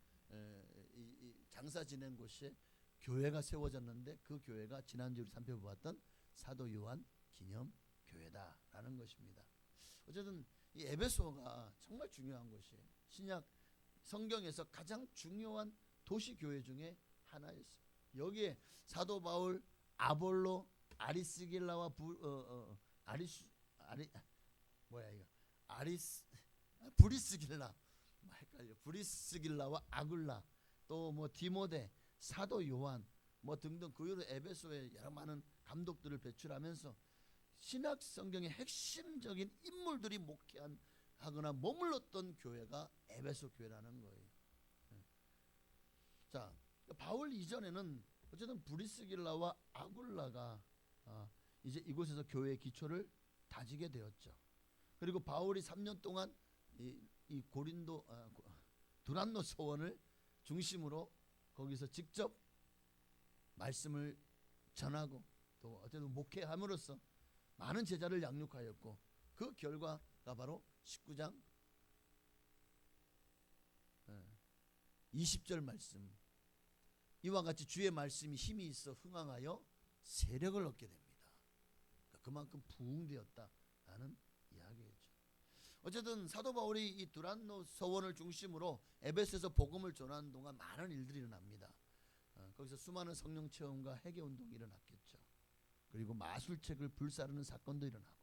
이 장사 지낸 곳에 교회가 세워졌는데, 그 교회가 지난주에 살펴보았던 사도 요한 기념 교회다라는 것입니다. 어쨌든 이 에베소가 정말 중요한 곳이에요. 신약 성경에서 가장 중요한 도시 교회 중에 하나였어요. 여기에 사도 바울, 아볼로, 아리스길라와 브리스길라, 헷갈려. 브리스길라와 아굴라, 또 뭐 디모데, 사도 요한 뭐 등등 그 이후로 에베소에 여러 많은 감독들을 배출하면서 신약 성경의 핵심적인 인물들이 목회하거나 머물렀던 교회가 에베소 교회라는 거예요. 자, 바울 이전에는 어쨌든 브리스길라와 아굴라가 이제 이곳에서 교회의 기초를 다지게 되었죠. 그리고 바울이 3년 동안 이 고린도 두란노 소원을 중심으로 거기서 직접 말씀을 전하고, 또 어쨌든 목회함으로써 많은 제자를 양육하였고, 그 결과가 바로 19장 20절 말씀, 이와 같이 주의 말씀이 힘이 있어 흥황하여 세력을 얻게 됩니다. 그만큼 부흥되었다라는 이야기였죠. 어쨌든 사도 바울이 이 두란노 서원을 중심으로 에베소에서 복음을 전하는 동안 많은 일들이 일어납니다. 거기서 수많은 성령 체험과 회개 운동이 일어났겠죠. 그리고 마술책을 불사르는 사건도 일어나고,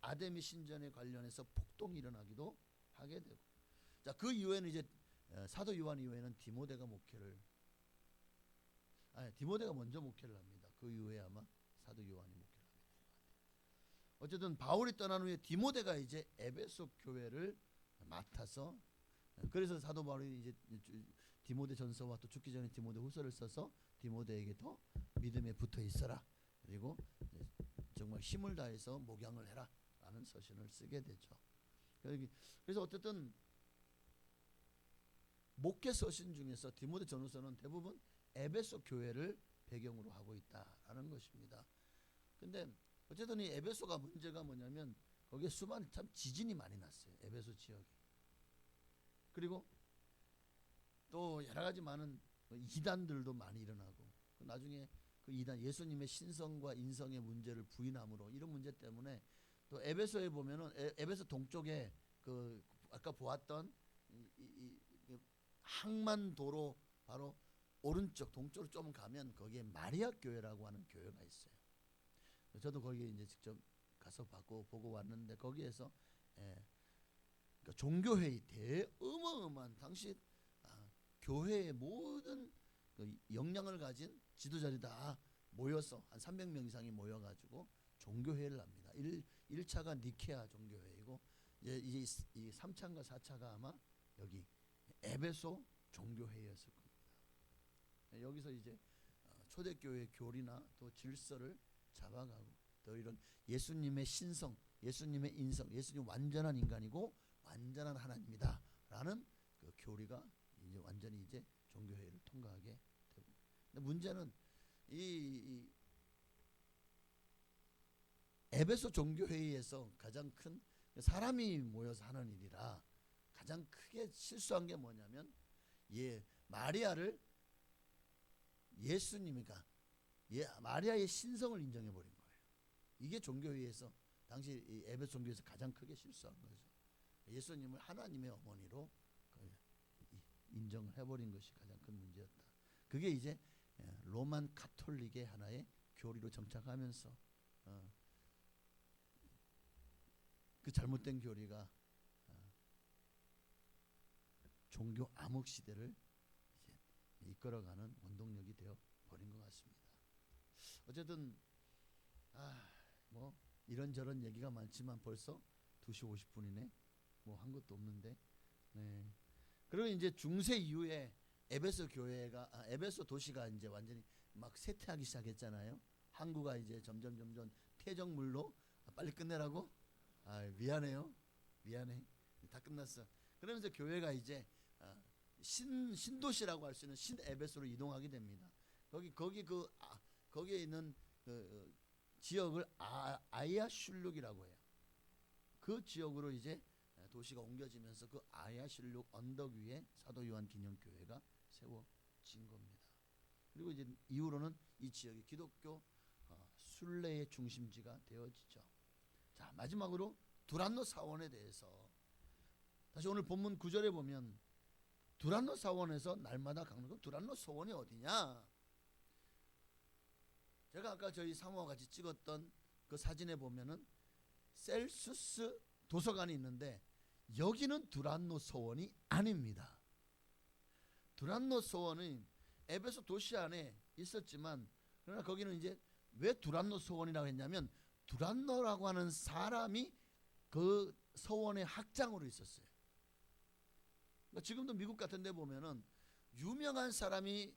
아데미 신전에 관련해서 폭동이 일어나기도 하게 되고, 자, 그 이후에는 이제 사도 요한 이후에는 디모데가 먼저 목회를 합니다. 그 이후에 아마 사도 요한이 목회를 하게 된 것 같아요. 어쨌든 바울이 떠난 후에 디모데가 이제 에베소 교회를 맡아서, 그래서 사도 바울이 이제 디모데 전서와 또 죽기 전에 디모데 후서를 써서 디모데에게도 믿음에 붙어 있어라, 그리고 정말 힘을 다해서 목양을 해라 라는 서신을 쓰게 되죠. 그래서 어쨌든 목회 서신 중에서 디모데 전후서는 대부분 에베소 교회를 배경으로 하고 있다라는 것입니다. 근데 어쨌든 이 에베소가 문제가 뭐냐면 거기에 수많은 참 지진이 많이 났어요. 에베소 지역에. 그리고 또 여러 가지 많은 이단들도 많이 일어나고, 나중에 그 이단 예수님의 신성과 인성의 문제를 부인함으로, 이런 문제 때문에 또 에베소에 보면은 에베소 동쪽에 그 아까 보았던 이 항만도로 바로 오른쪽 동쪽으로 좀 가면 거기에 마리아 교회라고 하는 교회가 있어요. 저도 거기에 이제 직접 가서 보고 왔는데, 거기에서 그러니까 종교회의 어마어마한 당시 교회의 모든 그 역량을 가진 지도자들이 다 모여서 한 300명 이상이 모여가지고 종교회의를 합니다. 1차가 니케아 종교회의고, 이제 이 3차인가 4차가 아마 여기 에베소 종교회의였을 겁니다. 여기서 이제 초대교회의 교리나 또 질서를 잡아가고, 또 이런 예수님의 신성, 예수님의 인성, 예수님 완전한 인간이고 완전한 하나님이다 라는 그 교리가 이제 완전히 이제 종교회의를 통과하게 되고, 근데 문제는 이 에베소 종교회의에서 가장 큰 사람이 모여서 하는 일이라 가장 크게 실수한 게 뭐냐면, 마리아를 예수님이니까 마리아의 신성을 인정해 버린 거예요. 이게 종교회에서 당시 이 에베소 종교에서 가장 크게 실수한 거죠. 예수님을 하나님의 어머니로 인정을 해버린 것이 가장 큰 문제였다. 그게 이제 로만 가톨릭의 하나의 교리로 정착하면서 그 잘못된 교리가 종교 암흑 시대를 이제 이끌어가는 원동력이 되어 버린 것 같습니다. 어쨌든 뭐 이런저런 얘기가 많지만 벌써 2시 50분이네. 뭐 한 것도 없는데. 네. 그리고 이제 중세 이후에 에베소 교회가 에베소 도시가 이제 완전히 막 쇠퇴하기 시작했잖아요. 항구가 이제 점점 폐적물로 빨리 끝내라고. 미안해요. 미안해. 다 끝났어. 그러면서 교회가 이제 신도시라고 할 수 있는 신 에베소로 이동하게 됩니다. 거기에 있는 그 지역을 아야슐룩이라고 해요. 그 지역으로 이제 도시가 옮겨지면서 그 아야슐룩 언덕 위에 사도 요한 기념 교회가 세워진 겁니다. 그리고 이제 이후로는 이 지역이 기독교 순례의 중심지가 되어지죠. 자, 마지막으로 두란노 사원에 대해서 다시 오늘 본문 9절에 보면 두란노 사원에서 날마다 강론. 두란노 사원이 어디냐? 제가 아까 저희 사모와 같이 찍었던 그 사진에 보면은 셀수스 도서관이 있는데 여기는 두란노 서원이 아닙니다. 두란노 서원은 에베소 도시 안에 있었지만 그러나 거기는 이제 왜 두란노 서원이라고 했냐면 두란노라고 하는 사람이 그 서원의 학장으로 있었어요. 그러니까 지금도 미국 같은 데 보면은 유명한 사람이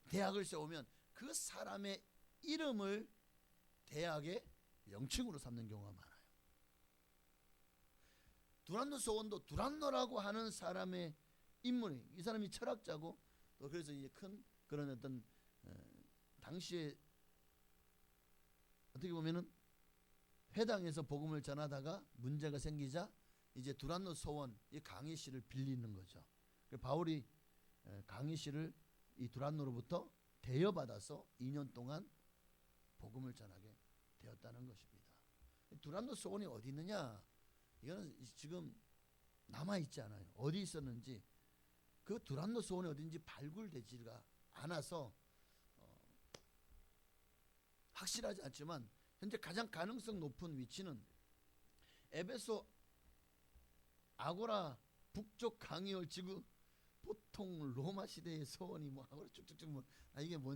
대학을 세우면 그 사람의 이름을 대학의 명칭으로 삼는 경우가 많아요. 두란노 서원도 두란노라고 하는 사람의 인물이 이 사람이 철학자고 또 그래서 이제 큰 그런 어떤 당시에 어떻게 보면은 회당에서 복음을 전하다가 문제가 생기자 이제 두란노 서원 이 강의실을 빌리는 거죠. 바울이 강의실을 이 두란노로부터 대여받아서 2년 동안 복음을 전하게 되었다는 것입니다. 두란노 서원이 어디 있느냐? 이거는 지금 남아 있지 않아요. 어디 있었는지 그 두란노 서원이 어딘지 발굴되지가 않아서 확실하지 않지만 현재 가장 가능성 높은 위치는 에베소 아고라 북쪽 강이올 지구 보통 로마 시대의 서원이 뭐 아고라 쭉쭉쭉 뭐 이게 뭐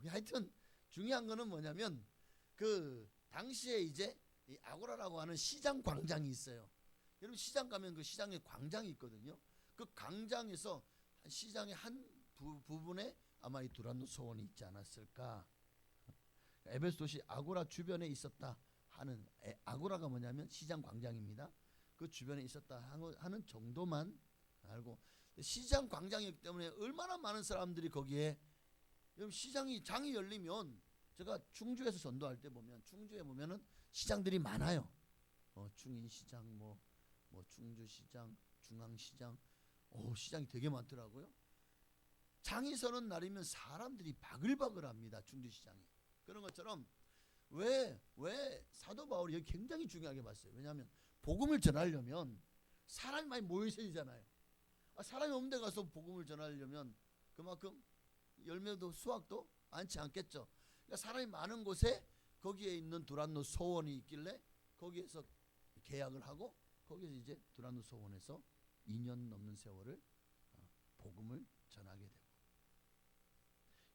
하여튼 중요한 거는 뭐냐면 그 당시에 이제 이 아고라라고 하는 시장 광장이 있어요. 여러분 시장 가면 그 시장에 광장이 있거든요. 그 광장에서 시장의 한 부분에 아마 이 두란노 서원이 있지 않았을까. 에베소 도시 아고라 주변에 있었다 하는 아고라가 뭐냐면 시장 광장입니다. 그 주변에 있었다 하는 정도만 알고 시장 광장이기 때문에 얼마나 많은 사람들이 거기에 여러분 장이 열리면 제가 충주에서 전도할 때 보면 충주에 보면은 시장들이 많아요. 충인시장 뭐 충주시장 중앙시장 시장이 되게 많더라고요. 장이 서는 날이면 사람들이 바글바글합니다. 충주시장이. 그런 것처럼 왜 사도 바울이 여기 굉장히 중요하게 봤어요. 왜냐하면 복음을 전하려면 사람이 많이 모여 있어야 되잖아요. 사람이 없는 데 가서 복음을 전하려면 그만큼 열매도 수확도 많지 않겠죠. 그러니까 사람이 많은 곳에 거기에 있는 두란노 서원이 있길래 거기에서 계약을 하고 거기서 이제 두란노 서원에서 2년 넘는 세월을 복음을 전하게 되고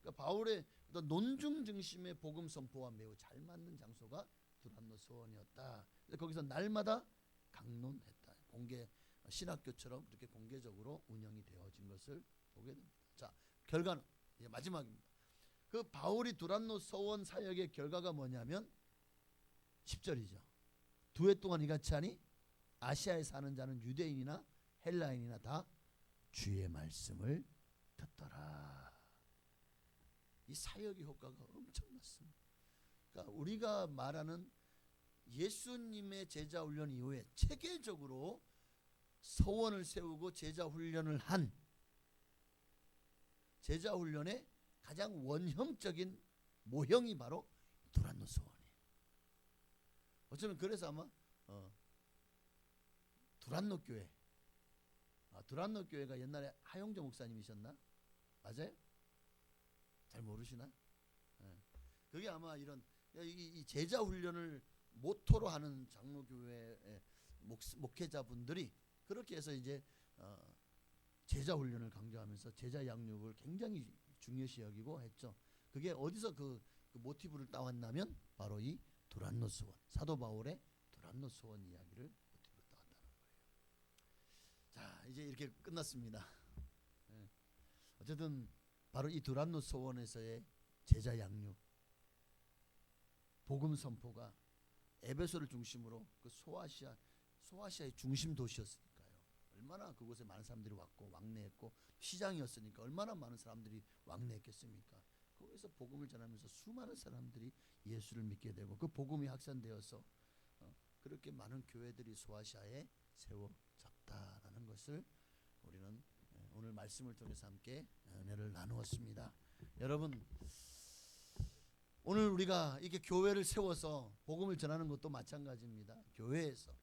그러니까 바울의 어떤 논중 중심의 복음 선포와 매우 잘 맞는 장소가 두란노 서원이었다. 그래서 거기서 날마다 강론했다. 공개 신학교처럼 그렇게 공개적으로 운영이 되어진 것을 보게 됩니다. 자, 결과는 이제 마지막입니다. 그 바울이 두란노 서원 사역의 결과가 뭐냐면 10절이죠. 2해 동안 이같이 하니 아시아에 사는 자는 유대인이나 헬라인이나 다 주의 말씀을 듣더라. 이 사역의 효과가 엄청났습니다. 그러니까 우리가 말하는 예수님의 제자 훈련 이후에 체계적으로 서원을 세우고 제자 훈련을 한 제자 훈련의 가장 원형적인 모형이 바로 두란노 소원이에요. 어쩌면 그래서 아마 두란노 교회, 두란노 교회가 옛날에 하용조 목사님이셨나? 맞아요? 잘 모르시나? 그게 아마 이런 이 제자 훈련을 모토로 하는 장로교회 목회자분들이 그렇게 해서 이제 제자 훈련을 강조하면서 제자 양육을 굉장히 중요시 여기고 했죠. 그게 어디서 그 모티브를 따왔냐면 바로 이 두란노 소원, 사도 바울의 두란노 소원 이야기를 모티브로 따왔다는 거예요. 자, 이제 이렇게 끝났습니다. 어쨌든 바로 이 두란노 소원에서의 제자 양육, 복음 선포가 에베소를 중심으로 그 소아시아의 중심 도시였으니까요. 얼마나 그곳에 많은 사람들이 왔고 왕래했고 시장이었으니까 얼마나 많은 사람들이 왕래했겠습니까? 거기서 복음을 전하면서 수많은 사람들이 예수를 믿게 되고 그 복음이 확산되어서 그렇게 많은 교회들이 소아시아에 세워졌다라는 것을 우리는 오늘 말씀을 통해서 함께 은혜를 나누었습니다. 여러분, 오늘 우리가 이렇게 교회를 세워서 복음을 전하는 것도 마찬가지입니다. 교회에서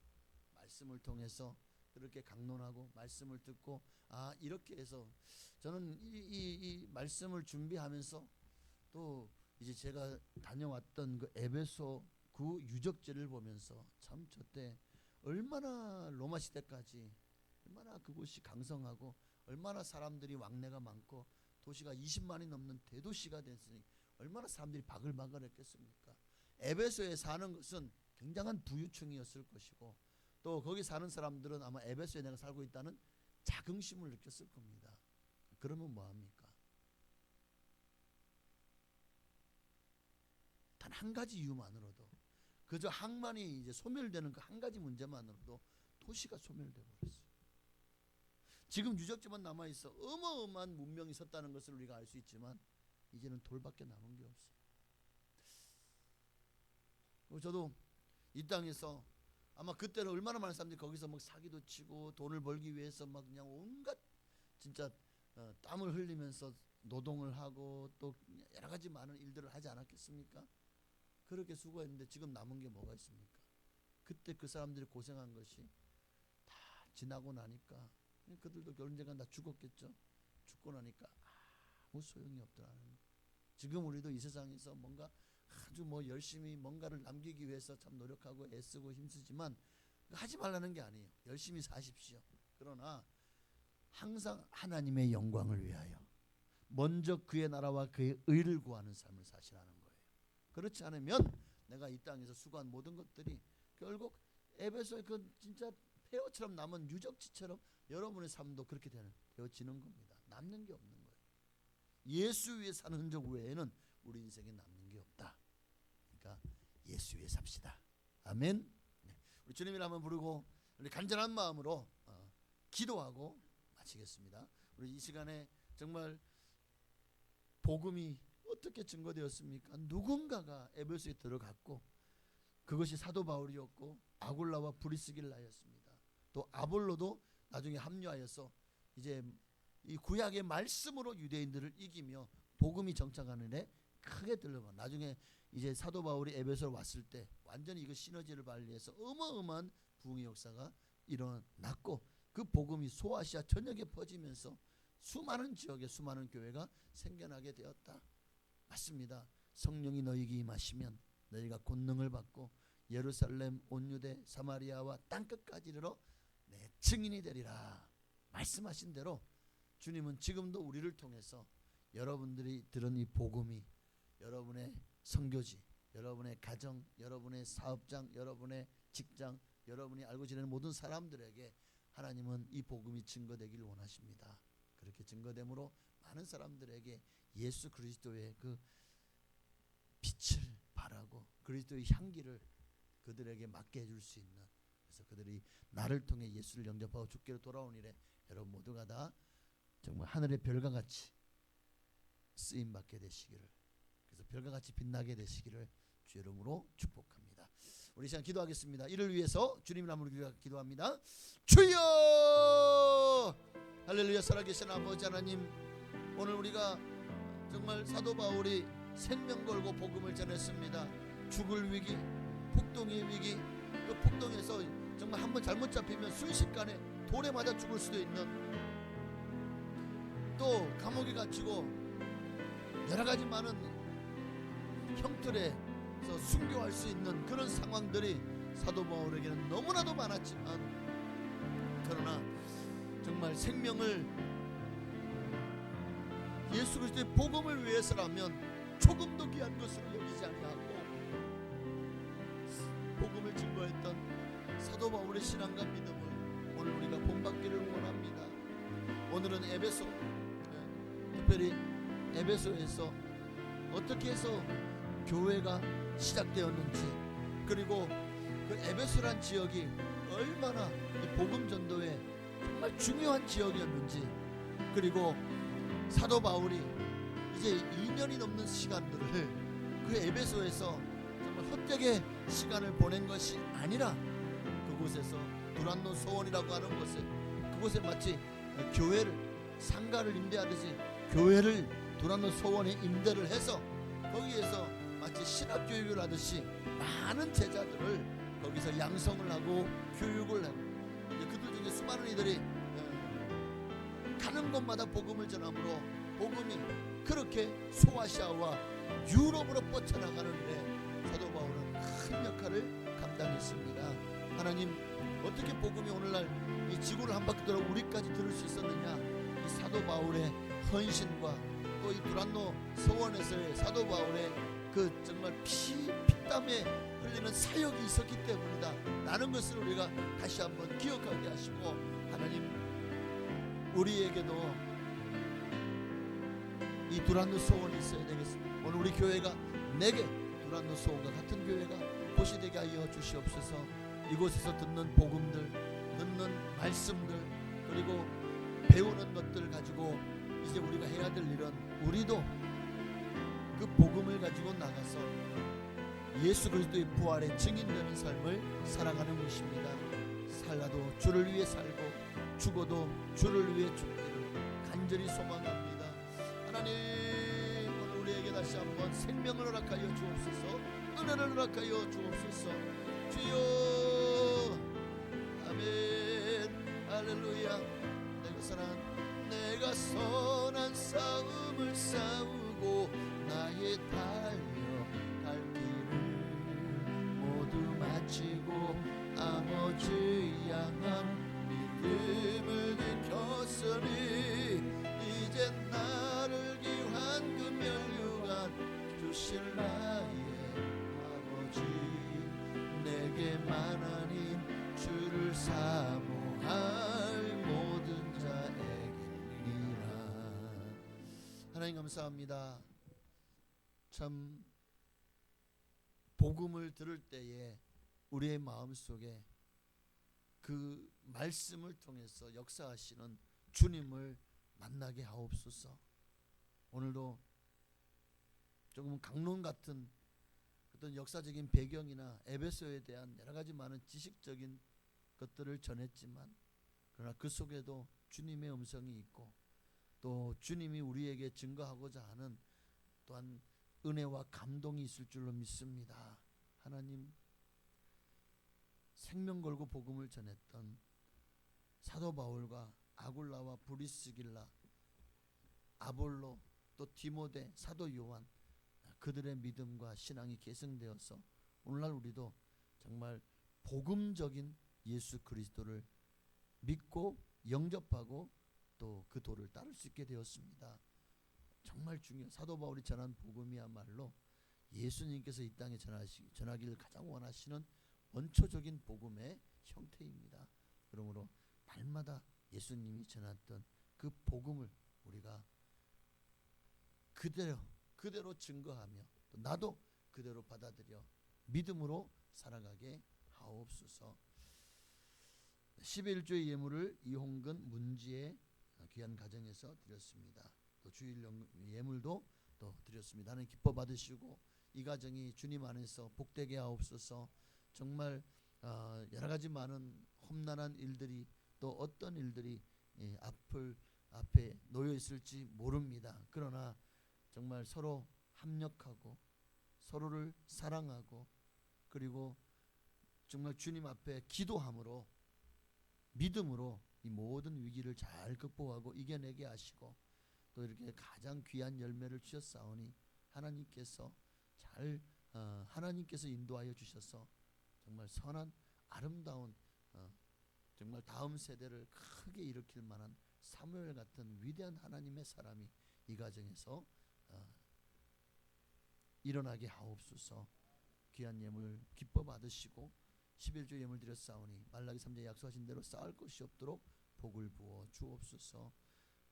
말씀을 통해서 그렇게 강론하고 말씀을 듣고 이렇게 해서 저는 이 말씀을 준비하면서 또 이제 제가 다녀왔던 그 에베소 그 유적지를 보면서 참 저때 얼마나 로마 시대까지 얼마나 그곳이 강성하고 얼마나 사람들이 왕래가 많고 도시가 20만이 넘는 대도시가 됐으니 얼마나 사람들이 바글바글 했겠습니까? 에베소에 사는 것은 굉장한 부유층이었을 것이고 또 거기 사는 사람들은 아마 에베소에 내가 살고 있다는 자긍심을 느꼈을 겁니다. 그러면 뭐합니까? 단 한 가지 이유만으로도 그저 항만이 이제 소멸되는 그 한 가지 문제만으로도 도시가 소멸돼 버렸어요. 지금 유적지만 남아 있어 어마어마한 문명이 섰다는 것을 우리가 알 수 있지만 이제는 돌밖에 남은 게 없어요. 저도 이 땅에서 아마 그때는 얼마나 많은 사람들이 거기서 막 사기도 치고 돈을 벌기 위해서 막 그냥 온갖 진짜 땀을 흘리면서 노동을 하고 또 여러 가지 많은 일들을 하지 않았겠습니까? 그렇게 수고했는데 지금 남은 게 뭐가 있습니까? 그때 그 사람들이 고생한 것이 다 지나고 나니까 그들도 언젠가 다 죽었겠죠. 죽고 나니까 아무 소용이 없더라는 거예요. 지금 우리도 이 세상에서 뭔가 아주 열심히 뭔가를 남기기 위해서 참 노력하고 애쓰고 힘쓰지만 하지 말라는 게 아니에요. 열심히 사십시오. 그러나 항상 하나님의 영광을 위하여 먼저 그의 나라와 그의 의를 구하는 삶을 사시라는 거예요. 그렇지 않으면 내가 이 땅에서 수고한 모든 것들이 결국 에베소의 그 진짜 폐허처럼 남은 유적지처럼 여러분의 삶도 그렇게 되어지는 겁니다. 남는 게 없는 거예요. 예수 위에 사는 흔적 외에는 우리 인생에 남는 게 없다. 그러니까 예수 위에 삽시다. 아멘. 우리 주님을 한번 부르고 우리 간절한 마음으로 기도하고 마치겠습니다. 우리 이 시간에 정말 복음이 어떻게 증거되었습니까? 누군가가 에베소에 들어갔고 그것이 사도 바울이었고 아굴라와 브리스길라였습니다. 또 아볼로도 나중에 합류하여서 이제 이 구약의 말씀으로 유대인들을 이기며 복음이 정착하는 데 크게 들러봐. 나중에 이제 사도 바울이 에베소로 왔을 때 완전히 이거 시너지를 발휘해서 어마어마한 부흥의 역사가 일어났고 그 복음이 소아시아 전역에 퍼지면서 수많은 지역에 수많은 교회가 생겨나게 되었다. 맞습니다. 성령이 너희에게 임하시면 너희가 권능을 받고 예루살렘 온 유대 사마리아와 땅끝까지 이르러 내 증인이 되리라. 말씀하신 대로 주님은 지금도 우리를 통해서 여러분들이 들은 이 복음이 여러분의 선교지, 여러분의 가정, 여러분의 사업장, 여러분의 직장, 여러분이 알고 지내는 모든 사람들에게 하나님은 이 복음이 증거되기를 원하십니다. 그렇게 증거됨으로 많은 사람들에게 예수 그리스도의 그 빛을 발하고 그리스도의 향기를 그들에게 맡게 해줄 수 있는, 그래서 그들이 나를 통해 예수를 영접하고 주께로 돌아온 일에 여러분 모두가 다 정말 하늘의 별과 같이 쓰임 받게 되시기를, 그래서 별과 같이 빛나게 되시기를 주 이름으로 축복합니다. 우리 시간 기도하겠습니다. 이를 위해서 주님 이름으로 기도합니다. 주여! 할렐루야. 살아계신 아버지 하나님, 오늘 우리가 정말 사도 바울이 생명 걸고 복음을 전했습니다. 죽을 위기, 폭동의 위기, 또 폭동에서 정말 한번 잘못 잡히면 순식간에 돌에 맞아 죽을 수도 있는, 또 감옥에 갇히고 여러 가지 많은 형틀에서 순교할 수 있는 그런 상황들이 사도 바울에게는 너무나도 많았지만, 그러나 정말 생명을 예수 그리스도의 복음을 위해서라면 조금도 귀한 것으로 여기지 아니하고 복음을 증거했던 사도 바울의 신앙과 믿음을 오늘 우리가 본받기를 원합니다. 오늘은 에베소, 특별히 에베소에서 어떻게 해서 교회가 시작되었는지, 그리고 그 에베소란 지역이 얼마나 이 복음 전도에 정말 중요한 지역이었는지, 그리고 사도 바울이 이제 2년이 넘는 시간들을 그 에베소에서 정말 헛되게 시간을 보낸 것이 아니라 그곳에서 두란노 소원이라고 하는 곳에, 그곳에 마치 교회를, 상가를 임대하듯이 교회를 두란노 소원에 임대를 해서 거기에서 마치 신학교육을 하듯이 많은 제자들을 거기서 양성을 하고 교육을 하고, 그들 중에 수많은 이들이 가는 곳마다 복음을 전함으로 복음이 그렇게 소아시아와 유럽으로 뻗쳐나가는 일에 사도 바울은 큰 역할을 감당했습니다. 하나님, 어떻게 복음이 오늘날 이 지구를 한 바퀴 돌아 우리까지 들을 수 있었느냐? 이 사도 바울의 헌신과 또 이 두란노 서원에서의 사도 바울의 그 정말 피땀에 흘리는 사역이 있었기 때문이다 라는 것을 우리가 다시 한번 기억하게 하시고, 하나님, 우리에게도 이 두란노 소원이 있어야 되겠습니다. 오늘 우리 교회가 내게 두란노 소원과 같은 교회가 곳이 되게 하여 주시옵소서. 이곳에서 듣는 복음들, 듣는 말씀들, 그리고 배우는 것들 가지고 이제 우리가 해야 될 일은 우리도 그 복음을 가지고 나가서 예수 그리스도의 부활의 증인되는 삶을 살아가는 것입니다. 살아도 주를 위해 살고 죽어도 주를 위해 죽기를 간절히 소망합니다. 하나님, 오늘 우리에게 다시 한번 생명을 허락하여 주옵소서, 은혜를 허락하여 주옵소서. 주여, 아멘, 할렐루야. 내가 선한 싸움을 싸우고 나의 달려갈 길을 모두 마치고 아버지 향한 믿음을 지켰으니 이제 나를 귀한 그 멸류관 주실 나의 아버지, 내게만 아닌 주를 사모할 모든 자에게니라. 하나님 감사합니다. 참 복음을 들을 때에 우리의 마음속에 그 말씀을 통해서 역사하시는 주님을 만나게 하옵소서. 오늘도 조금 강론 같은 어떤 역사적인 배경이나 에베소에 대한 여러 가지 많은 지식적인 것들을 전했지만, 그러나 그 속에도 주님의 음성이 있고 또 주님이 우리에게 증거하고자 하는 또한 은혜와 감동이 있을 줄로 믿습니다. 하나님, 생명 걸고 복음을 전했던 사도 바울과 아굴라와 브리스길라, 아볼로, 또 디모데, 사도 요한, 그들의 믿음과 신앙이 계승되어서 오늘날 우리도 정말 복음적인 예수 그리스도를 믿고 영접하고 또 그 도를 따를 수 있게 되었습니다. 정말 중요한 사도 바울이 전한 복음이야말로 예수님께서 이 땅에 전하기를 가장 원하시는 원초적인 복음의 형태입니다. 그러므로 날마다 예수님이 전했던 그 복음을 우리가 그대로 증거하며 또 나도 그대로 받아들여 믿음으로 살아가게 하옵소서. 11조의 예물을 이홍근 문지의 귀한 가정에서 드렸습니다. 또 주일 예물도 또 드렸습니다. 하나님 기뻐 받으시고 이 가정이 주님 안에서 복되게 하옵소서. 정말 여러 가지 많은 험난한 일들이 또 어떤 일들이 앞을 앞에 놓여 있을지 모릅니다. 그러나 정말 서로 합력하고 서로를 사랑하고 그리고 정말 주님 앞에 기도함으로 믿음으로 이 모든 위기를 잘 극복하고 이겨내게 하시고 또 이렇게 가장 귀한 열매를 주셨사오니 하나님께서 하나님께서 인도하여 주셔서 정말 선한 아름다운 정말 다음 세대를 크게 일으킬 만한 사무엘 같은 위대한 하나님의 사람이 이 가정에서 일어나게 하옵소서. 귀한 예물 기뻐 받으시고 11조 예물 드렸사오니 말라기 3장 약속하신 대로 쌓을 것이 없도록 복을 부어 주옵소서.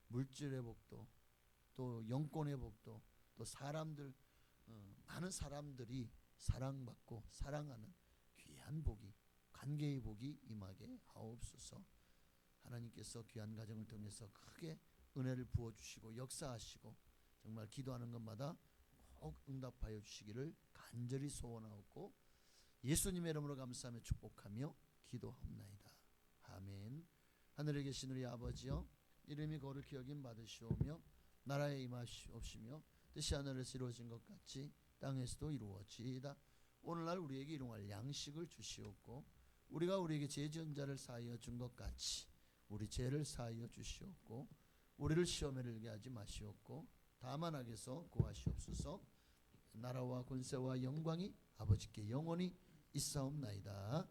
물질의 복도 또 영권의 복도 또 사람들 많은 사람들이 사랑받고 사랑하는 귀한 복이 관계의 복이 임하게 하옵소서. 하나님께서 귀한 가정을 통해서 크게 은혜를 부어주시고 역사하시고 정말 기도하는 것마다 꼭 응답하여 주시기를 간절히 소원하옵고 예수님의 이름으로 감사하며 축복하며 기도하옵나이다. 아멘. 하늘에 계신 우리 아버지여 이름이 거룩히 여김 받으시오며 나라에 임하시옵시며 뜻이 하늘에서 이루어진 것 같이 땅에서도 이루어지이다. 오늘날 우리에게 일용할 양식을 주시옵고 우리가 우리에게 죄 지은 자를 사하여 준 것 같이 우리 죄를 사하여 주시옵고 우리를 시험에 들게 하지 마시옵고 다만 악에서 구하시옵소서. 나라와 권세와 영광이 아버지께 영원히 있사옵나이다.